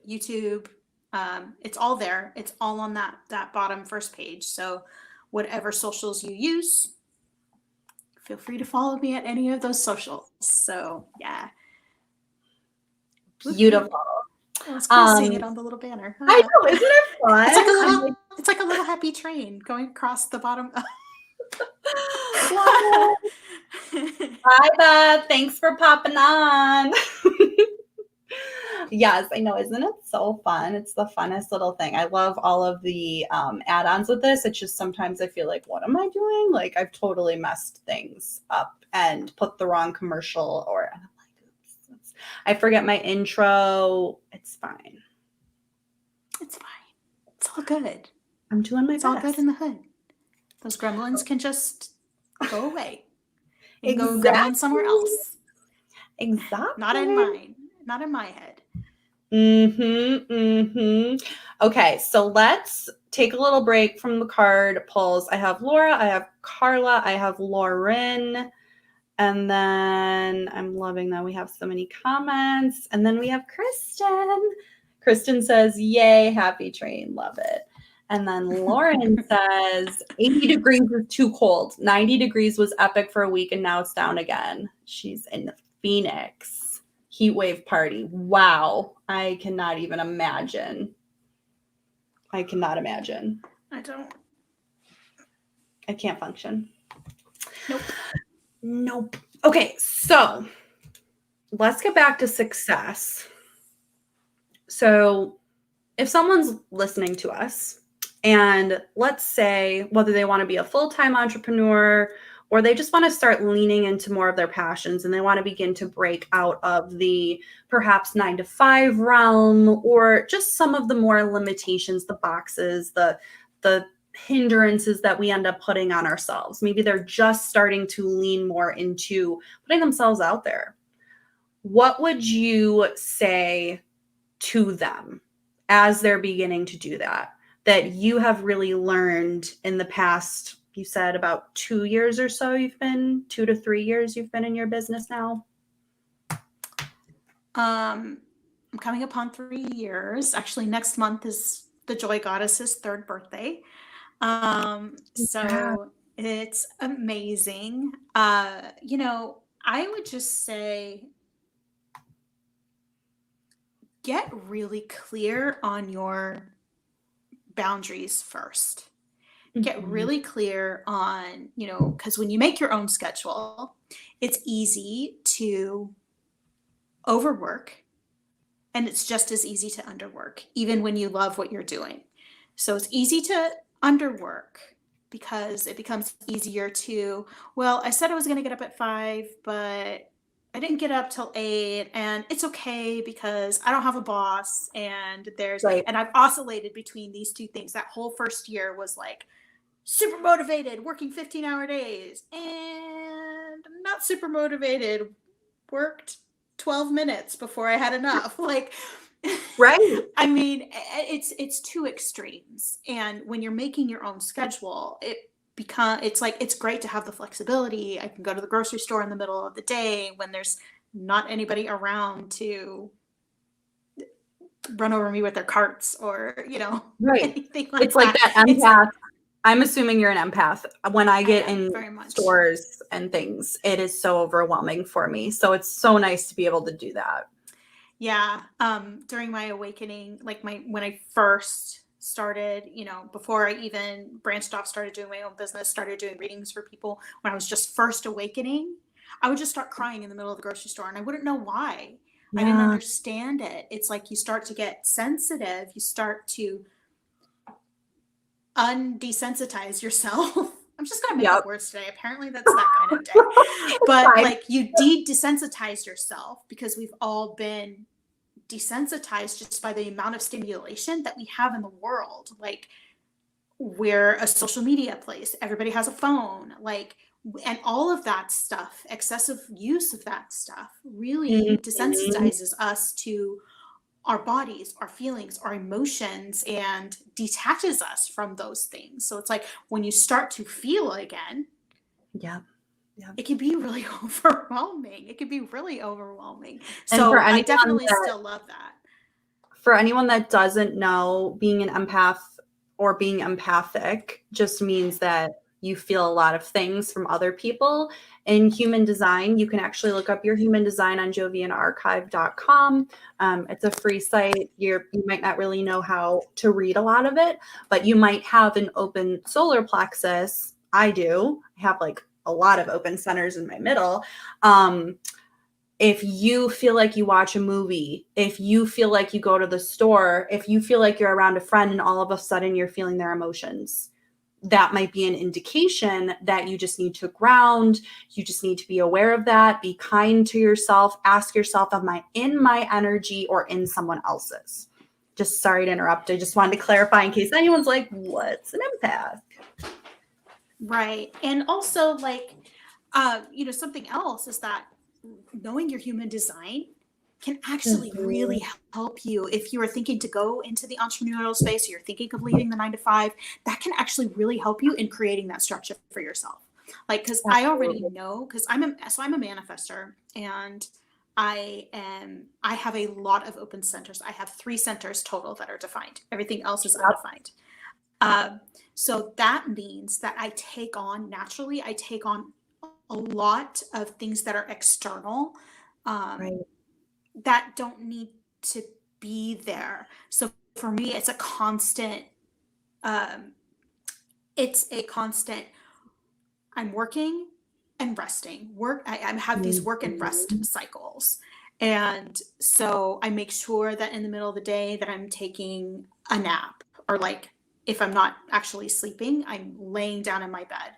YouTube. It's all there. It's all on that bottom first page. So whatever socials you use, feel free to follow me at any of those socials. So yeah. Beautiful. Oh, it's cool seeing it on the little banner. I know, isn't it fun? It's like a little happy train going across the bottom. Hi, Beth. Thanks for popping on. Yes, I know. Isn't it so fun? It's the funnest little thing. I love all of the add-ons with this. It's just sometimes I feel like, what am I doing? Like I've totally messed things up and put the wrong commercial, or and I'm like, oops, I forget my intro. It's fine. It's fine. It's all good. I'm doing my best. It's all good in the hood. Those gremlins can just go away. And go gremlin somewhere else. Exactly. Not in mine. Not in my head. Okay, so let's take a little break from the card pulls. I have Laura, I have Carla, I have Lauren, and then I'm loving that we have so many comments. And then we have Kiersten. Kiersten says, yay, happy train, love it. And then Lauren says, 80 degrees is too cold. 90 degrees was epic for a week, and now it's down again. She's in Phoenix. Heat wave party. Wow. I cannot even imagine. I cannot imagine. I don't. I can't function. Nope. Okay, so let's get back to success. So if someone's listening to us, and let's say whether they want to be a full-time entrepreneur or they just want to start leaning into more of their passions and they want to begin to break out of the perhaps 9-to-5 realm, or just some of the more limitations, the boxes, the hindrances that we end up putting on ourselves. Maybe they're just starting to lean more into putting themselves out there. What would you say to them as they're beginning to do that you have really learned in the past? You said about 2 years or so 2 to 3 years you've been in your business now? I'm coming upon 3 years. Actually, next month is the Joy Goddess's 3rd birthday. So it's amazing. I would just say get really clear on your boundaries first. Get really clear on, because when you make your own schedule, it's easy to overwork, and it's just as easy to underwork, even when you love what you're doing. So it's easy to underwork because it becomes easier to, well, I said I was going to get up at 5, but I didn't get up till 8, and it's okay because I don't have a boss, and and I've oscillated between these two things. That whole first year was like super motivated, working 15-hour days, and not super motivated, worked 12 minutes before I had enough. Like, right. I mean, it's two extremes. And when you're making your own schedule, it's like, it's great to have the flexibility. I can go to the grocery store in the middle of the day when there's not anybody around to run over me with their carts or, anything like it's like that empath. I'm assuming you're an empath. When I get in stores and things, it is so overwhelming for me. So it's so nice to be able to do that. Yeah. During my awakening, like when I first started, before I even branched off, started doing my own business, started doing readings for people, when I was just first awakening, I would just start crying in the middle of the grocery store, and I wouldn't know why. Yeah. I didn't understand it. It's like you start to get sensitive. You start to undesensitize yourself. I'm just going to make up words today. Apparently that's that kind of day. But like you desensitize yourself, because we've all been desensitized just by the amount of stimulation that we have in the world. Like, we're a social media place. Everybody has a phone. Like, and all of that stuff, excessive use of that stuff really desensitizes us to our bodies, our feelings, our emotions, and detaches us from those things. So it's like when you start to feel again, it can be really overwhelming. And so I definitely still love that. For anyone that doesn't know, being an empath or being empathic just means that you feel a lot of things from other people. In human design, you can actually look up your human design on jovianarchive.com. It's a free site. You might not really know how to read a lot of it, but you might have an open solar plexus. I do. I have like a lot of open centers in my middle. If you feel like you watch a movie, if you feel like you go to the store, if you feel like you're around a friend and all of a sudden you're feeling their emotions, that might be an indication that you just need to ground. You just need to be aware of that. Be kind to yourself. Ask yourself, am I in my energy or in someone else's? Just sorry to interrupt. I just wanted to clarify in case anyone's like, what's an empath? Right. And also, like, something else is that knowing your human design can actually really help you. If you are thinking to go into the entrepreneurial space, or you're thinking of leaving the 9-to-5, that can actually really help you in creating that structure for yourself. Like, because I already know, because I'm a manifester, and I have a lot of open centers. I have 3 centers total that are defined. Everything else is undefined. So that means that I take on a lot of things that are external, that don't need to be there. So for me, it's a constant, I'm working and resting. I have these work and rest cycles. And so I make sure that in the middle of the day that I'm taking a nap, or like, if I'm not actually sleeping, I'm laying down in my bed.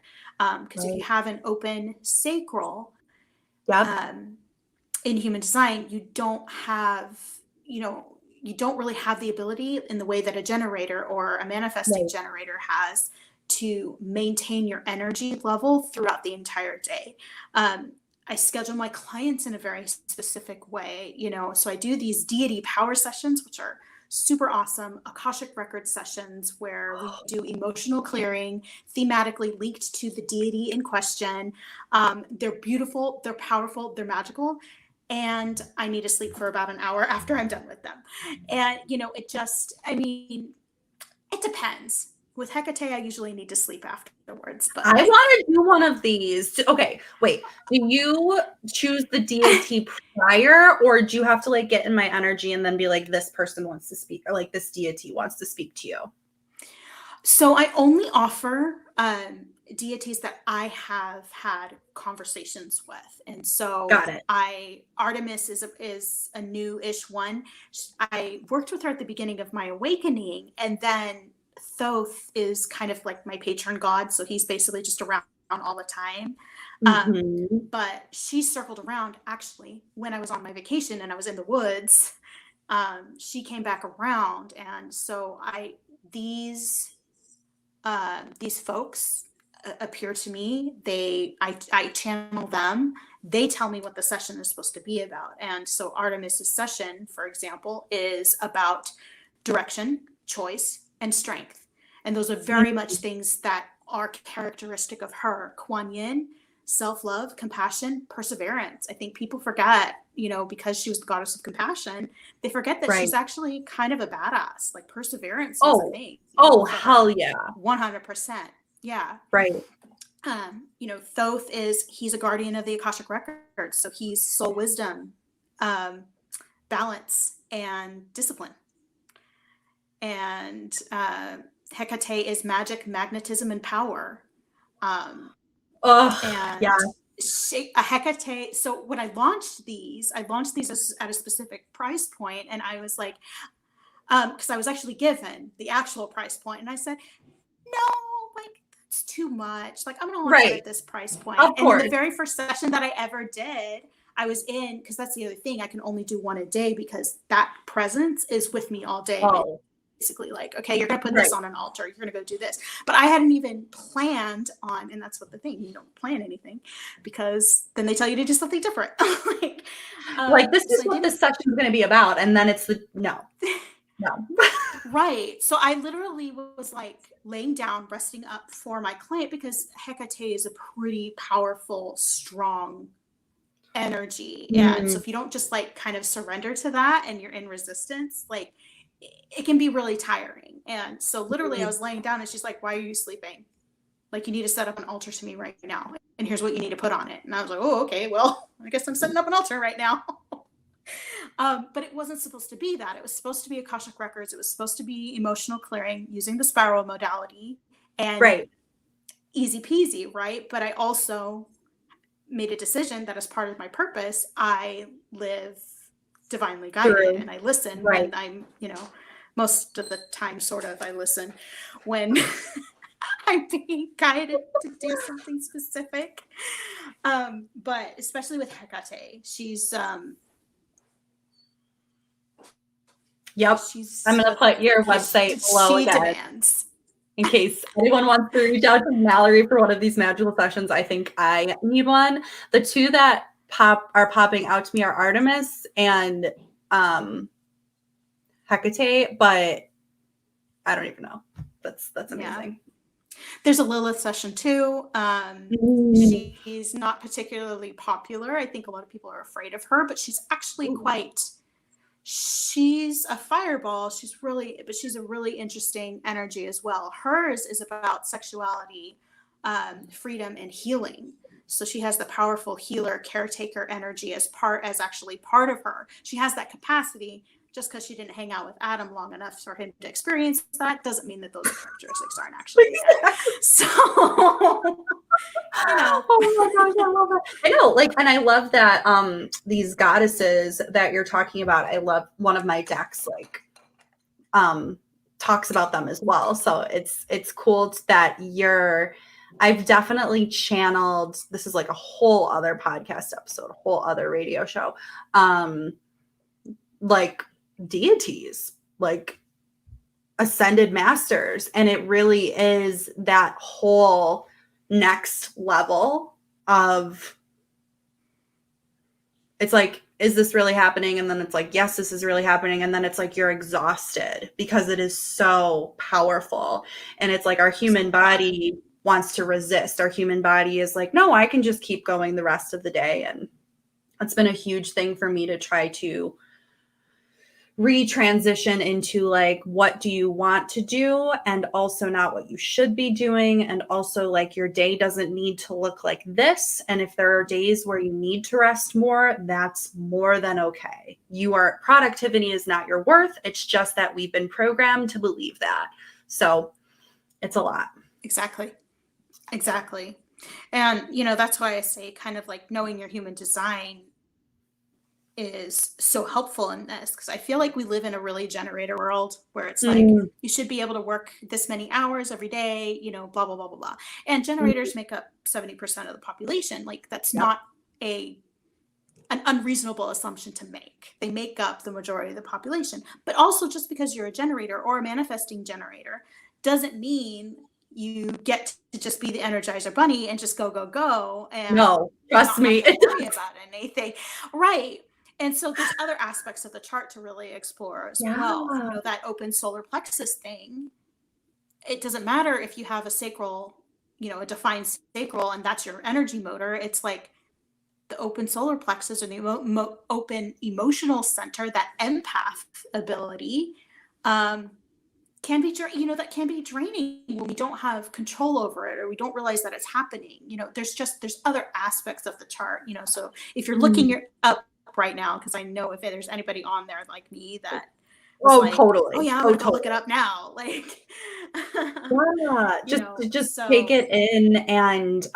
Because if you have an open sacral, in human design, you don't really have the ability in the way that a generator or a manifesting generator has to maintain your energy level throughout the entire day. I schedule my clients in a very specific way, so I do these deity power sessions, which are super awesome Akashic Records sessions where we do emotional clearing, thematically linked to the deity in question. They're beautiful, they're powerful, they're magical. And I need to sleep for about an hour after I'm done with them. And, it depends. With Hecate, I usually need to sleep afterwards. But I want to do one of these. Okay, wait. Do you choose the deity prior, or do you have to like get in my energy and then be like, this person wants to speak, or like this deity wants to speak to you? So I only offer deities that I have had conversations with. And so got it. Artemis is a new-ish one. I worked with her at the beginning of my awakening, and then Thoth is kind of like my patron god, so he's basically just around all the time. But she circled around actually when I was on my vacation and I was in the woods. She came back around, and so these folks appear to me. I channel them. They tell me what the session is supposed to be about. And so Artemis's session, for example, is about direction, choice, and strength. And those are very much things that are characteristic of her. Kuan Yin, self-love, compassion, perseverance. I think people forget, because she was the goddess of compassion, they forget that she's actually kind of a badass. Like perseverance is a thing. Hell yeah. 100%. Yeah. Right. Thoth he's a guardian of the Akashic Records. So he's soul wisdom, balance, and discipline. And Hecate is magic, magnetism, and power. Hecate. So when I launched these at a specific price point, and I was like, because I was actually given the actual price point, and I said, no, like that's too much. Like I'm gonna launch it at this price point. Of course. And the very first session that I ever did, I was in, because that's the other thing, I can only do one a day because that presence is with me all day. Basically like, okay, you're going to put this on an altar. You're going to go do this. But I hadn't even planned on, and that's what the thing, you don't plan anything because then they tell you to do something different. This is what this section is going to be about. And then it's no. Right. So I literally was like laying down, resting up for my client because Hecate is a pretty powerful, strong energy. And so if you don't just like kind of surrender to that and you're in resistance, like it can be really tiring. And so literally I was laying down and she's like, why are you sleeping? Like you need to set up an altar to me right now. And here's what you need to put on it. And I was like, oh, okay, well, I guess I'm setting up an altar right now. But it wasn't supposed to be that. It was supposed to be Akashic Records. It was supposed to be emotional clearing using the spiral modality and easy peasy, right? But I also made a decision that as part of my purpose, I live divinely guided and I listen when I'm, most of the time sort of I listen when I'm being guided to do something specific. But especially with Hecate, she's I'm going to put your website below again. In case anyone wants to reach out to Mallory for one of these magical sessions, I think I need one. The two that are popping out to me are Artemis and Hecate, but I don't even know. That's amazing. Yeah. There's a Lilith session too. She's not particularly popular. I think a lot of people are afraid of her, but she's actually she's a fireball. She's a really interesting energy as well. Hers is about sexuality, freedom, and healing. So she has the powerful healer, caretaker energy as actually part of her. She has that capacity. Just because she didn't hang out with Adam long enough for him to experience that doesn't mean that those characteristics aren't actually there. So, Oh my gosh, I love it. I know, and I love that these goddesses that you're talking about. I love one of my decks, talks about them as well. So it's cool that I've definitely channeled. This is like a whole other podcast episode, a whole other radio show. Deities, ascended masters, and it really is that whole next level of it's like, is this really happening? And then it's like, yes, this is really happening. And then it's like you're exhausted because it is so powerful. And it's like our human body wants to resist. Our human body is like, no, I can just keep going the rest of the day. And it's been a huge thing for me to try to retransition into what do you want to do, and also not what you should be doing, and also your day doesn't need to look like this. And if there are days where you need to rest more, that's more than okay. Productivity is not your worth. It's just that we've been programmed to believe that. So it's a lot. Exactly. And that's why I say kind of knowing your human design is so helpful in this, because I feel like we live in a really generator world where it's like you should be able to work this many hours every day, you know, blah blah blah blah blah. And generators make up 70% of the population. Like that's not an unreasonable assumption to make. They make up the majority of the population. But also, just because you're a generator or a manifesting generator doesn't mean you get to just be the Energizer Bunny and just go go go and No, trust me, not worry about anything, right? And so there's other aspects of the chart to really explore as well. You know, that open solar plexus thing. It doesn't matter if you have a sacral, you know, a defined sacral, and that's your energy motor. It's like the open solar plexus, or the open emotional center, that empath ability, can be, you know, that can be draining when we don't have control over it, or we don't realize that it's happening. You know, there's other aspects of the chart, you know. So if you're looking up right now, because I know if there's anybody on there like me that totally. Oh yeah, I'm gonna go look it up now. Like, just take it in, and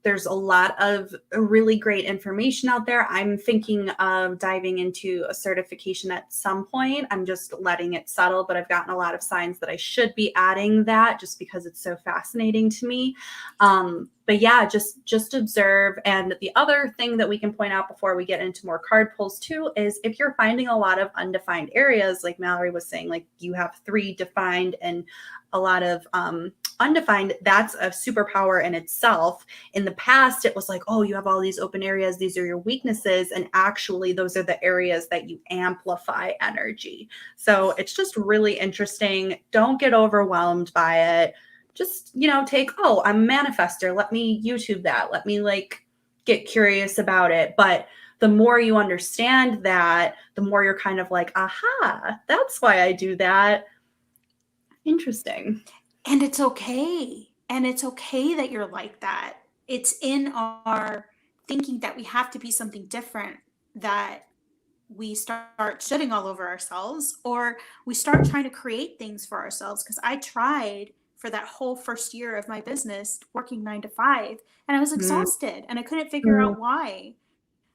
there's a lot of really great information out there. I'm thinking of diving into a certification at some point. I'm just letting it settle, but I've gotten a lot of signs that I should be adding that, just because it's so fascinating to me. But yeah, just observe. And the other thing that we can point out before we get into more card pulls too is if you're finding a lot of undefined areas, like Mallory was saying, like you have 3 defined and a lot of undefined, that's a superpower in itself. In the past, it was like, oh, you have all these open areas, these are your weaknesses. And actually, those are the areas that you amplify energy. So it's just really interesting. Don't get overwhelmed by it. Just, you know, I'm a manifester. Let me YouTube that. Let me like get curious about it. But the more you understand that, the more you're kind of like, aha, that's why I do that. Interesting. And it's okay. And it's okay that you're like that. It's in our thinking that we have to be something different that we start shitting all over ourselves, or we start trying to create things for ourselves. Because I tried for that whole first year of my business working 9 to 5, and I was exhausted and I couldn't figure out why.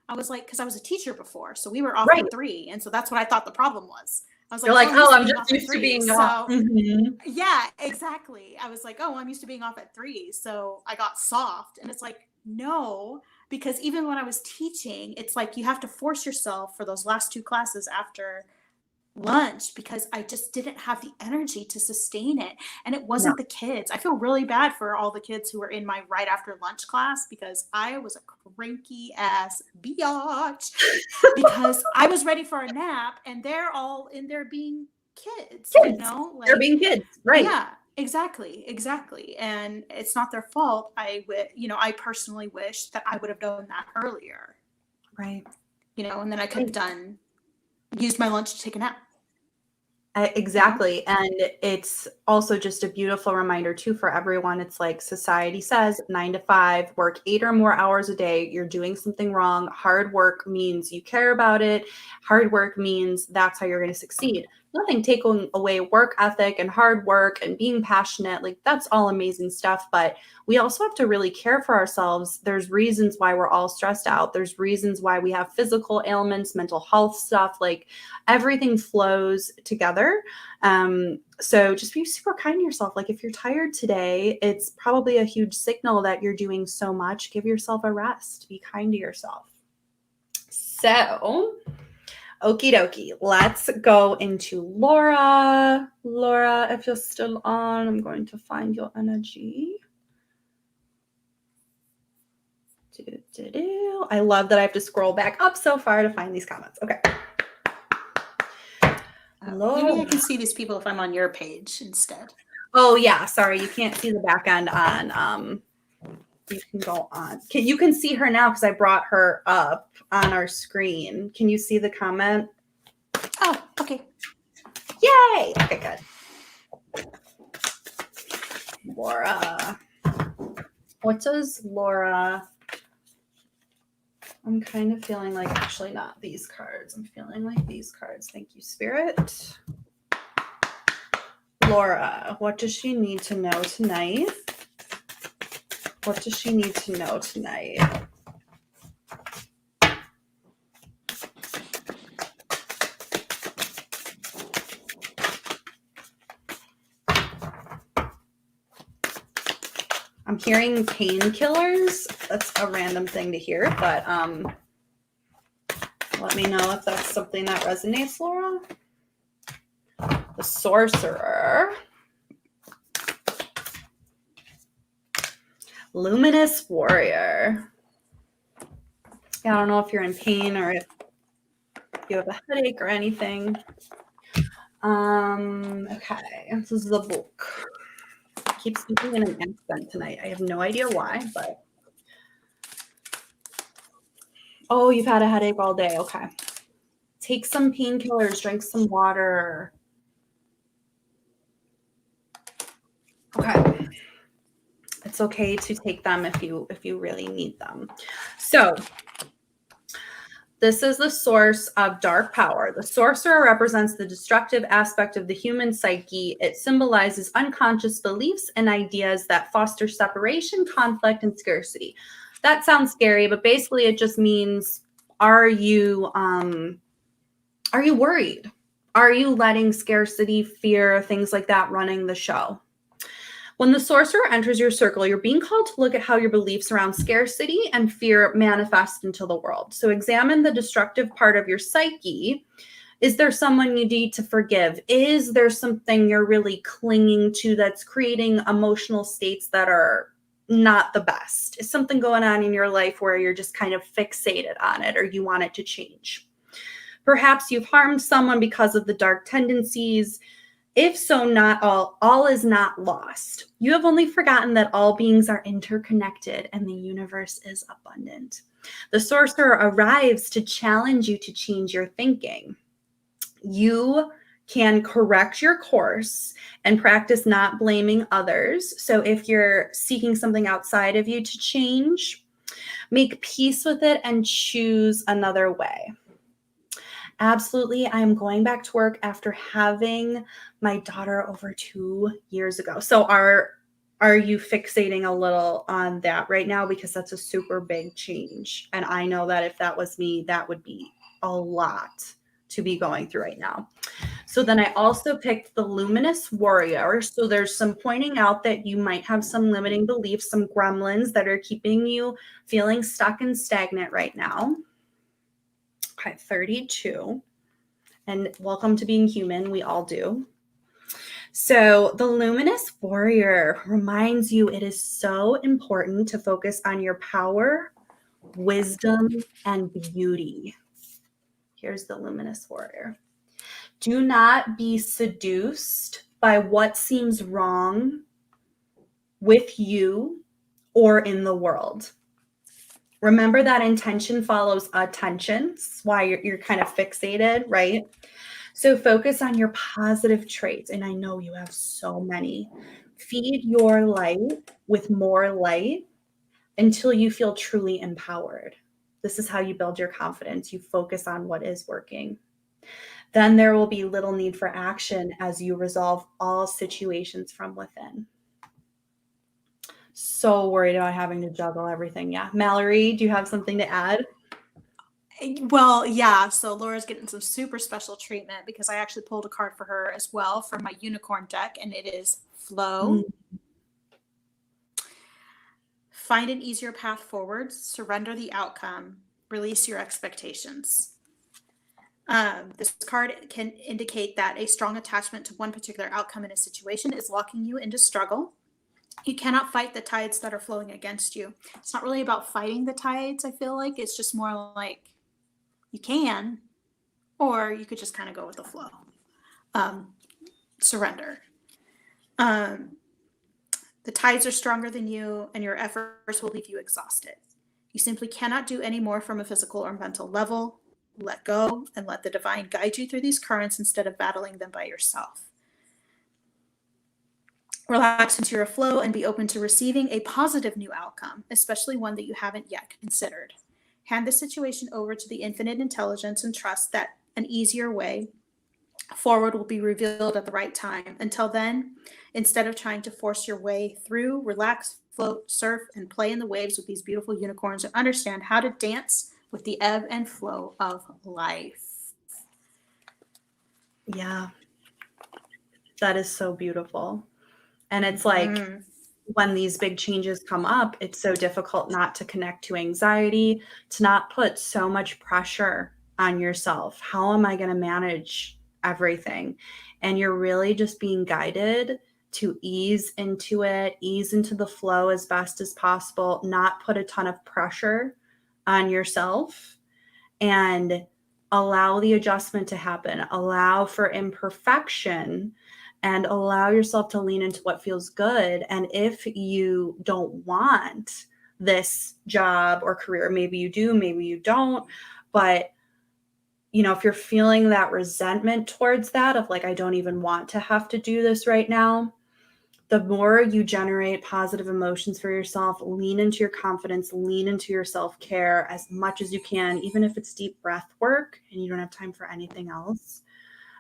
I was like, because I was a teacher before, so we were off at 3, and so that's what I thought the problem was. I was like, I'm just used to being off. Yeah, exactly. I was like, oh, I'm used to being off at 3, so I got soft. And it's like, no, because even when I was teaching, it's like you have to force yourself for those last 2 classes after lunch, because I just didn't have the energy to sustain it. And it wasn't the kids. I feel really bad for all the kids who were in my right after lunch class, because I was a cranky ass biatch because I was ready for a nap and they're all in there being kids. You know, like, they're being kids, right? Yeah, exactly. And it's not their fault. I personally wish that I would have done that earlier, right? You know, and then I could have used my lunch to take a nap. Exactly. And it's also just a beautiful reminder too for everyone. It's like society says 9 to 5, work 8 or more hours a day. You're doing something wrong. Hard work means you care about it. Hard work means that's how you're going to succeed. Nothing taking away work ethic and hard work and being passionate. Like that's all amazing stuff. But we also have to really care for ourselves. There's reasons why we're all stressed out. There's reasons why we have physical ailments, mental health stuff, like everything flows together. So just be super kind to yourself. Like if you're tired today, it's probably a huge signal that you're doing so much. Give yourself a rest. Be kind to yourself. So okie dokie, let's go into Laura. Laura, if you're still on, I'm going to find your energy. I love that I have to scroll back up so far to find these comments. Okay. Maybe I can see these people if I'm on your page instead. Oh yeah, sorry, you can't see the back end on you can go on. You can see her now because I brought her up on our screen. Can you see the comment? Oh, okay. Yay! Okay, good. Laura. What does Laura... I'm kind of feeling like, actually not these cards. I'm feeling like these cards. Thank you, Spirit. Laura, what does she need to know tonight? What does she need to know tonight? hearing painkillers. That's a random thing to hear, but let me know if that's something that resonates, Laura. The Sorcerer. Luminous Warrior. Yeah, I don't know if you're in pain or if you have a headache or anything. Okay, this is the book. I keep speaking in an accent tonight. I have no idea why, but oh, you've had a headache all day. Okay. Take some painkillers, drink some water. Okay. It's okay to take them if you really need them. So this is the source of dark power. The sorcerer represents the destructive aspect of the human psyche. It symbolizes unconscious beliefs and ideas that foster separation, conflict, and scarcity. That sounds scary, but basically it just means, are you worried? Are you letting scarcity, fear, things like that running the show? When the sorcerer enters your circle, you're being called to look at how your beliefs around scarcity and fear manifest into the world. So examine the destructive part of your psyche. Is there someone you need to forgive? Is there something you're really clinging to that's creating emotional states that are not the best? Is something going on in your life where you're just kind of fixated on it or you want it to change? Perhaps you've harmed someone because of the dark tendencies. If so, not all is not lost. You have only forgotten that all beings are interconnected and the universe is abundant. The sorcerer arrives to challenge you to change your thinking. You can correct your course and practice not blaming others. So if you're seeking something outside of you to change, make peace with it and choose another way. Absolutely. I'm going back to work after having my daughter over 2 years ago. So are you fixating a little on that right now? Because that's a super big change. And I know that if that was me, that would be a lot to be going through right now. So then I also picked the Luminous Warrior. So there's some pointing out that you might have some limiting beliefs, some gremlins that are keeping you feeling stuck and stagnant right now. Okay, 32. And welcome to being human. We all do. So the Luminous Warrior reminds you it is so important to focus on your power, wisdom, and beauty. Here's the Luminous Warrior. Do not be seduced by what seems wrong with you or in the world. Remember that intention follows attention. That's why you're kind of fixated, right? So focus on your positive traits. And I know you have so many. Feed your light with more light until you feel truly empowered. This is how you build your confidence. You focus on what is working. Then there will be little need for action as you resolve all situations from within. So worried about having to juggle everything. Yeah. Mallory, do you have something to add? Well, yeah. So Laura's getting some super special treatment because I actually pulled a card for her as well from my unicorn deck, and it is Flow. Find an easier path forward, surrender the outcome, release your expectations. This card can indicate that a strong attachment to one particular outcome in a situation is locking you into struggle. You cannot fight the tides that are flowing against you. It's not really about fighting the tides, I feel like. It's just more like you can, or you could just kind of go with the flow. Surrender. The tides are stronger than you, and your efforts will leave you exhausted. You simply cannot do any more from a physical or mental level. Let go and let the divine guide you through these currents instead of battling them by yourself. Relax into your flow and be open to receiving a positive new outcome, especially one that you haven't yet considered. Hand the situation over to the infinite intelligence and trust that an easier way forward will be revealed at the right time. Until then, instead of trying to force your way through, relax, float, surf, and play in the waves with these beautiful unicorns and understand how to dance with the ebb and flow of life. Yeah. That is so beautiful. And it's like when these big changes come up, it's so difficult not to connect to anxiety, to not put so much pressure on yourself. How am I going to manage everything? And you're really just being guided to ease into it, ease into the flow as best as possible, not put a ton of pressure on yourself, and allow the adjustment to happen, allow for imperfection, and allow yourself to lean into what feels good. And if you don't want this job or career, maybe you do, maybe you don't, but if you're feeling that resentment towards that of like, I don't even want to have to do this right now, the more you generate positive emotions for yourself, lean into your confidence, lean into your self-care as much as you can, even if it's deep breath work and you don't have time for anything else,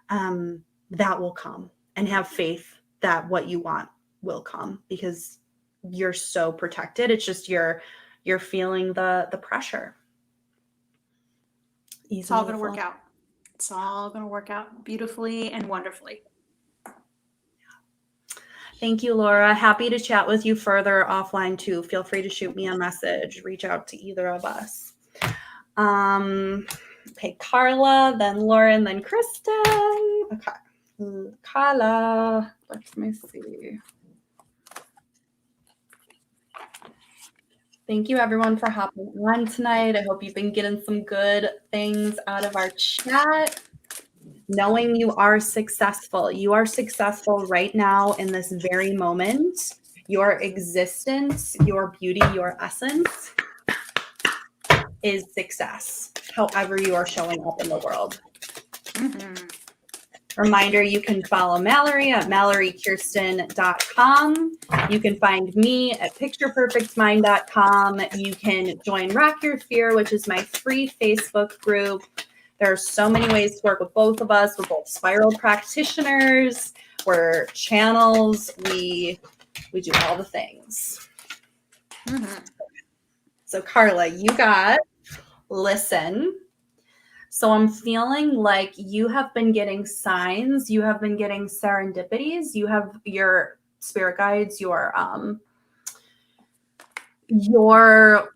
that will come. And have faith that what you want will come, because you're so protected. It's just you're feeling the pressure. It's all going to work out. It's all going to work out beautifully and wonderfully. Thank you, Laura. Happy to chat with you further offline too. Feel free to shoot me a message, reach out to either of us. Okay, Carla, then Lauren, then Kristen. Okay. Carla, let me see. Thank you everyone for hopping on tonight. I hope you've been getting some good things out of our chat. Knowing you are successful. You are successful right now in this very moment. Your existence, your beauty, your essence is success, however you are showing up in the world. Mm-hmm. Reminder, you can follow Mallory at MalloryKiersten.com. You can find me at PicturePerfectMind.com. You can join Rock Your Fear, which is my free Facebook group. There are so many ways to work with both of us. We're both spiral practitioners. We're channels. We do all the things. Mm-hmm. So Carla, you got listen. So I'm feeling like you have been getting signs. You have been getting serendipities. You have your spirit guides, your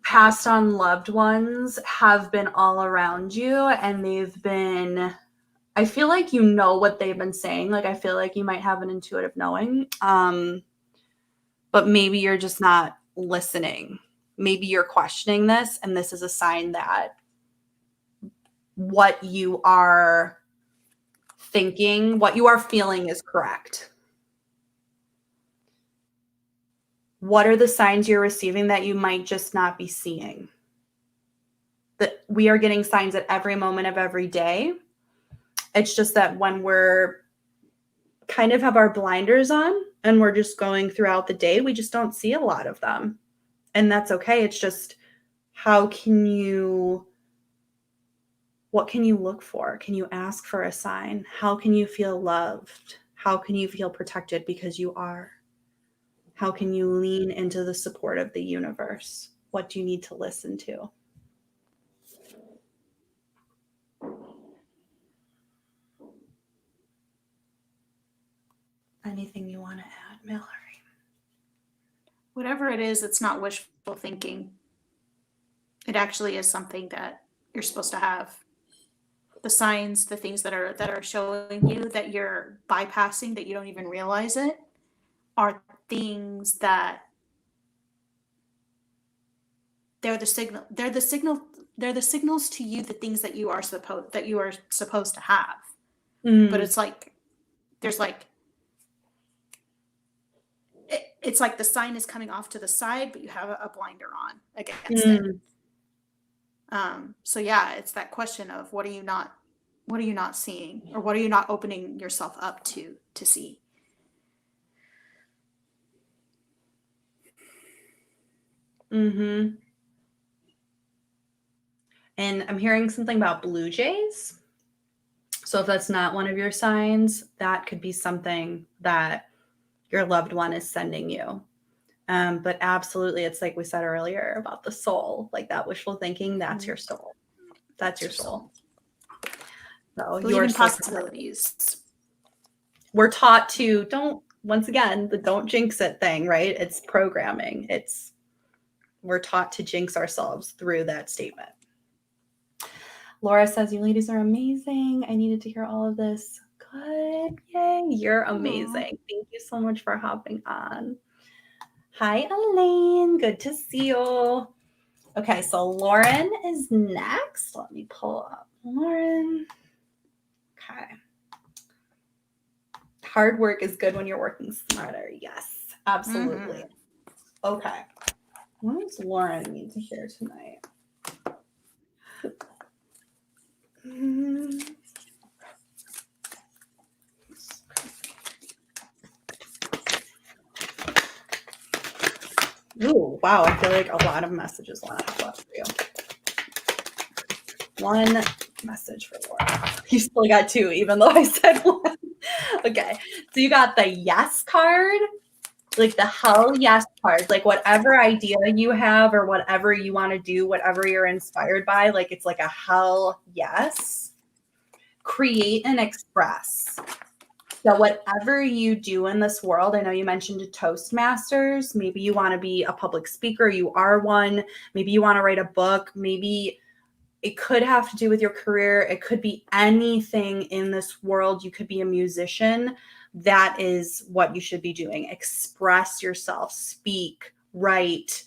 passed on loved ones have been all around you, and they've been, I feel like you know what they've been saying. Like, I feel like you might have an intuitive knowing, but maybe you're just not listening. Maybe you're questioning this, and this is a sign that what you are thinking, what you are feeling is correct. What are the signs you're receiving that you might just not be seeing? That we are getting signs at every moment of every day. It's just that when we're kind of have our blinders on and we're just going throughout the day, we just don't see a lot of them. And that's okay. It's just, what can you look for? Can you ask for a sign? How can you feel loved? How can you feel protected because you are? How can you lean into the support of the universe? What do you need to listen to? Anything you want to add, Mallory? Whatever it is, it's not wishful thinking. It actually is something that you're supposed to have. The signs, the things that are showing you that you're bypassing, that you don't even realize it, are things that they're the signals to you, the things that you are supposed to have. But it's like it's like the sign is coming off to the side, but you have a blinder on against it. So yeah, it's that question of what are you not seeing, or what are you not opening yourself up to see? Mm-hmm. And I'm hearing something about blue jays. So if that's not one of your signs, that could be something that your loved one is sending you. But absolutely, it's like we said earlier about the soul, like that wishful thinking, that's your soul. That's your soul. So believe in possibilities. We're taught to don't once again, the don't jinx it thing, right? It's programming. We're taught to jinx ourselves through that statement. Laura says, you ladies are amazing. I needed to hear all of this. Good. Yay. You're amazing. Thank you so much for hopping on. Hi, Elaine. Good to see you. Okay, so Lauren is next. Let me pull up Lauren. Okay. Hard work is good when you're working smarter. Yes, absolutely. Okay. What does Lauren need to hear tonight? Ooh, wow. I feel like a lot of messages want to pop up for you. One message for Laura. You still got two, even though I said one. Okay. So you got the yes card, like the hell yes card, like whatever idea you have or whatever you want to do, whatever you're inspired by, like it's like a hell yes. Create and express. So whatever you do in this world, I know you mentioned Toastmasters. Maybe you want to be a public speaker. You are one. Maybe you want to write a book. Maybe it could have to do with your career. It could be anything in this world. You could be a musician. That is what you should be doing. Express yourself, speak, write,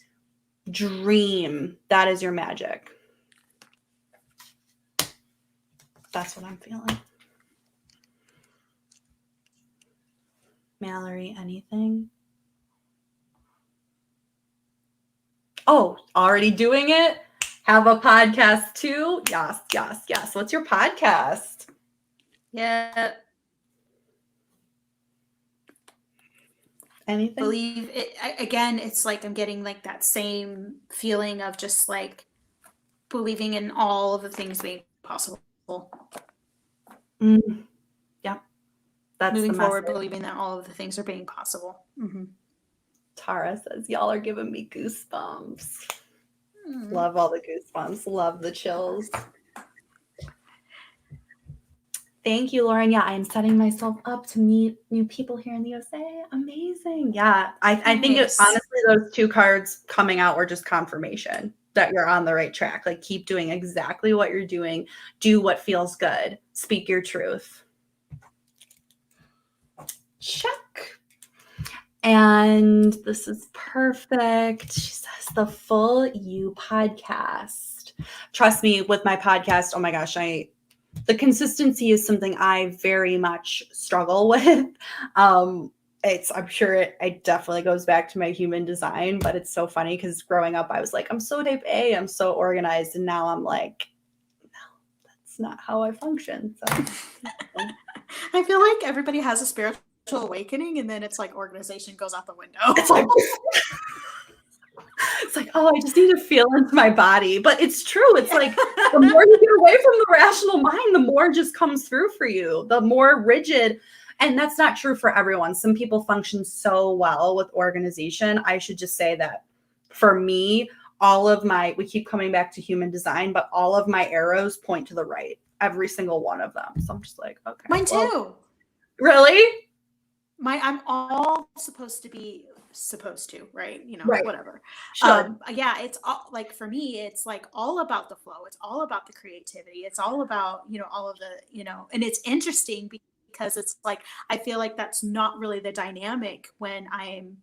dream. That is your magic. That's what I'm feeling. Mallory, anything? Oh, already doing it? Have a podcast too? Yes, yes, yes. What's your podcast? Yeah. Anything? Believe it. Again, it's like I'm getting like that same feeling of just like believing in all of the things being possible. Yeah. That's moving the forward, message. believing that all of the things are being possible. Tara says, y'all are giving me goosebumps. Love all the goosebumps. Love the chills. Thank you, Lauren. Yeah, I'm setting myself up to meet new people here in the USA. Amazing. Yeah, I think honestly, those two cards coming out were just confirmation that you're on the right track. Like, keep doing exactly what you're doing. Do what feels good. Speak your truth. Check. And this is perfect. She says the Full You podcast. Trust me, with my podcast, oh my gosh, the consistency is something I very much struggle with. I'm sure it definitely goes back to my human design, but it's so funny because growing up, I was like, I'm so type A, I'm so organized. And now I'm like, no, that's not how I function. So I feel like everybody has a spiritual awakening and then it's like organization goes out the window. It's like, oh, I just need to feel into my body. But it's true. It's like the more you get away from the rational mind, the more just comes through for you, the more rigid. And that's not true for everyone. Some people function so well with organization. I should just say that for me, we keep coming back to human design, but all of my arrows point to the right, every single one of them. So I'm just like, okay. Mine too. Really? I'm all supposed to, right? Right. Whatever. Sure. Yeah, it's all like, for me, it's like all about the flow. It's all about the creativity. It's all about, all of the, and it's interesting because it's like, I feel like that's not really the dynamic when I'm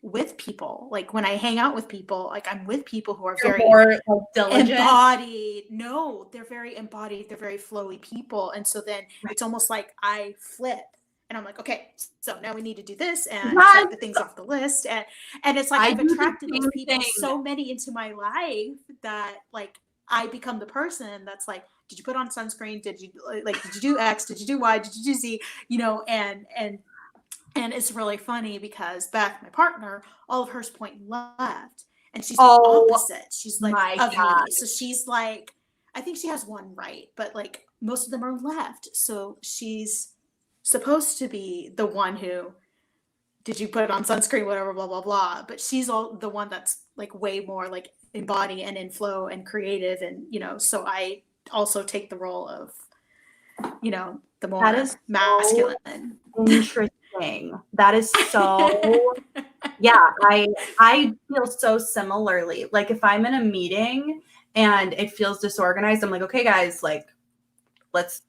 with people. Like when I hang out with people, like I'm with people who are very more diligent. Embodied. No, they're very embodied. They're very flowy people. And so then it's almost like I flip. And I'm like, okay, so now we need to do this and check the things off the list. And it's like I've attracted those people, so many into my life that like I become the person that's like, did you put on sunscreen? Did you do X? Did you do Y? Did you do Z? And it's really funny because Beth, my partner, all of hers point left. And she's the opposite. She's like of me. So she's like, I think she has one right, but like most of them are left. So she's supposed to be the one who, did you put on sunscreen, whatever, blah, blah, blah. But she's all the one that's like way more like in body and in flow and creative. And, so I also take the role of, the more masculine. Interesting. thing. That is so yeah, I feel so similarly. Like if I'm in a meeting and it feels disorganized, I'm like, okay, guys, like let's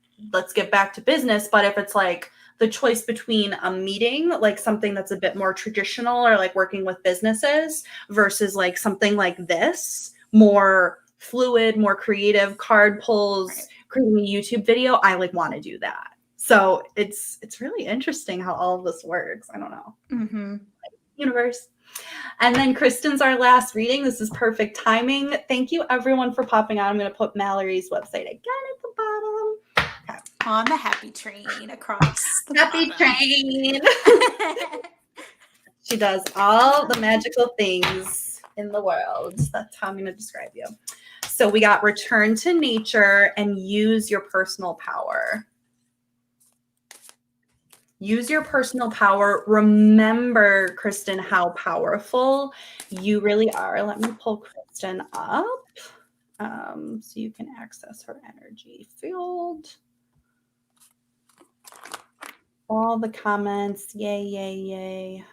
get back to business. But if it's like the choice between a meeting, like something that's a bit more traditional or like working with businesses versus like something like this, more fluid, more creative, card pulls, creating a YouTube video, I like want to do that. So it's really interesting how all of this works. I don't know. Mm-hmm. Universe. And then Kiersten's our last reading. This is perfect timing. Thank you everyone for popping out. I'm going to put Mallory's website again at the bottom. Okay. On the happy train across the Happy bottom. train. She does all the magical things in the world. That's how I'm going to describe you. So we got return to nature and use your personal power. Use your personal power. Remember, Kiersten, how powerful you really are. Let me pull Kiersten up so you can access her energy field. All the comments. Yay, yay, yay.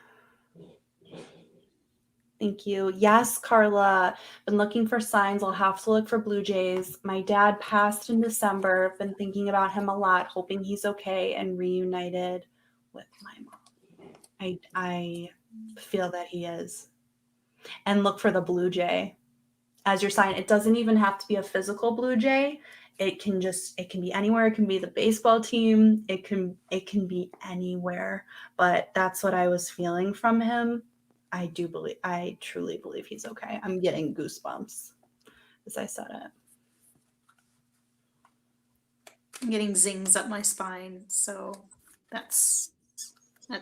Thank you. Yes, Carla. Been looking for signs. I'll have to look for blue jays. My dad passed in December. Been thinking about him a lot, hoping he's okay and reunited with my mom. I feel that he is. And look for the blue jay as your sign. It doesn't even have to be a physical blue jay. It can be anywhere. It can be the baseball team. It can be anywhere. But that's what I was feeling from him. I truly believe he's okay. I'm getting goosebumps as I said it. I'm getting zings up my spine, so that's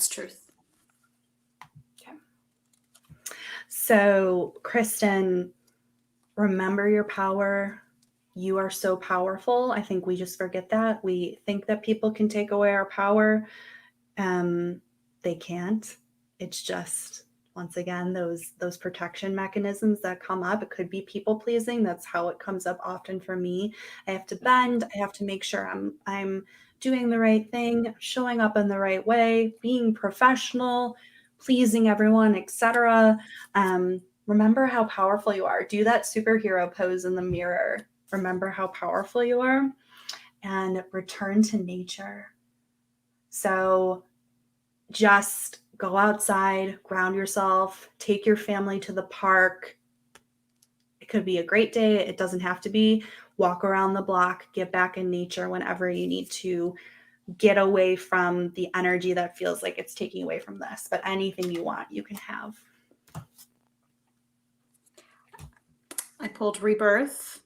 truth. Okay. So, Kiersten, remember your power. You are so powerful. I think we just forget that. We think that people can take away our power. They can't. It's just, once again, those protection mechanisms that come up. It could be people pleasing. That's how it comes up often for me. I have to bend. I have to make sure I'm doing the right thing, showing up in the right way, being professional, pleasing everyone, etc. Remember how powerful you are. Do that superhero pose in the mirror. Remember how powerful you are, and return to nature. So just go outside, ground yourself, take your family to the park. It could be a great day. It doesn't have to be. Walk around the block, get back in nature whenever you need to get away from the energy that feels like it's taking away from this. But anything you want, you can have. I pulled rebirth.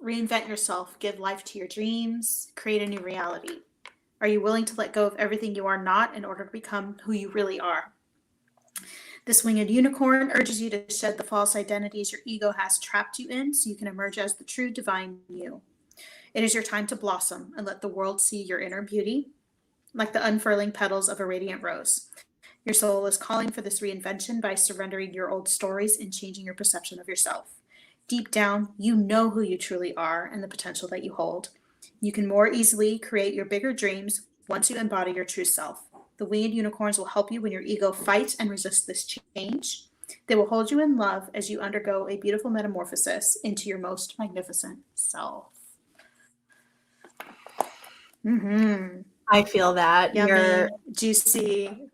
Reinvent yourself, give life to your dreams, create a new reality. Are you willing to let go of everything you are not in order to become who you really are? This winged unicorn urges you to shed the false identities your ego has trapped you in so you can emerge as the true divine you. It is your time to blossom and let the world see your inner beauty, like the unfurling petals of a radiant rose. Your soul is calling for this reinvention by surrendering your old stories and changing your perception of yourself. Deep down, you know who you truly are and the potential that you hold. You can more easily create your bigger dreams once you embody your true self. The winged unicorns will help you when your ego fights and resists this change. They will hold you in love as you undergo a beautiful metamorphosis into your most magnificent self. Mm-hmm. I feel that. Yummy, You're juicy.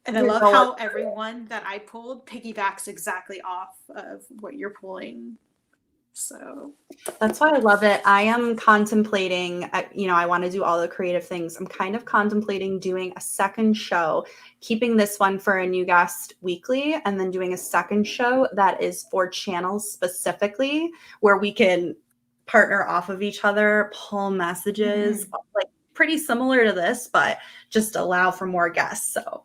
And I love how everyone that I pulled piggybacks exactly off of what you're pulling. So that's why I love it. I am contemplating, I want to do all the creative things. I'm kind of contemplating doing a second show, keeping this one for a new guest weekly, and then doing a second show that is for channels specifically, where we can partner off of each other, pull messages, like pretty similar to this, but just allow for more guests. So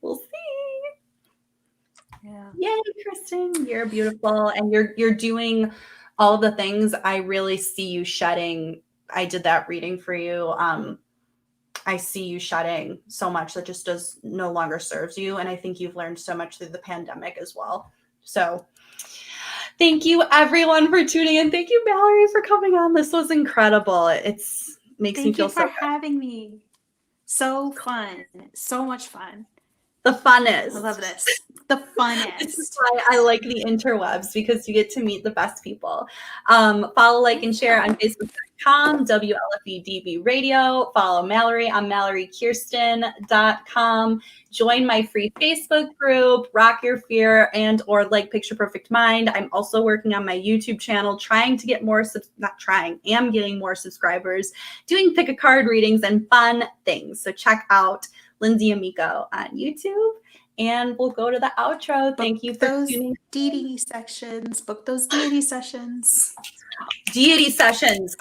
we'll see. yeah. Yay, Kiersten, you're beautiful, and you're doing all the things. I really see you shedding. I did that reading for you. I see you shedding so much that just no longer serves you, and I think you've learned so much through the pandemic as well. So Thank you, everyone, for tuning in. Thank you, Mallory, for coming on. This was incredible. Makes me Thank feel you for so good. having me. So fun. So much fun. The funnest. I love this. The funnest. This is why I like the interwebs, because you get to meet the best people. Follow, like, and share on Facebook.com, WLFEDB Radio. Follow Mallory on MalloryKiersten.com. Join my free Facebook group, Rock Your Fear, and or like Picture Perfect Mind. I'm also working on my YouTube channel, trying to get more, am getting more subscribers, doing pick a card readings and fun things. So check out Lindsay Amico on YouTube. And we'll go to the outro. Thank you for tuning in. Deity sections. Book those deity sessions. Deity sessions.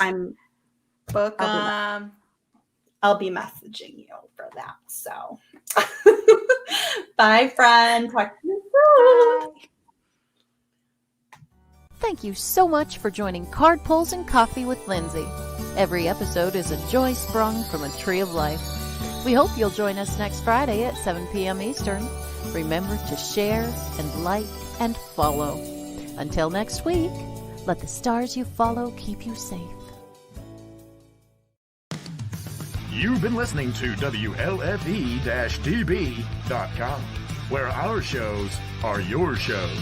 Book I'll be messaging you for that. So bye, friend. Talk to you soon. Bye. Thank you so much for joining Card Pulls and Coffee with Lindsay. Every episode is a joy sprung from a tree of life. We hope you'll join us next Friday at 7 p.m. Eastern. Remember to share and like and follow. Until next week, let the stars you follow keep you safe. You've been listening to WLFE-DB.com, where our shows are your shows.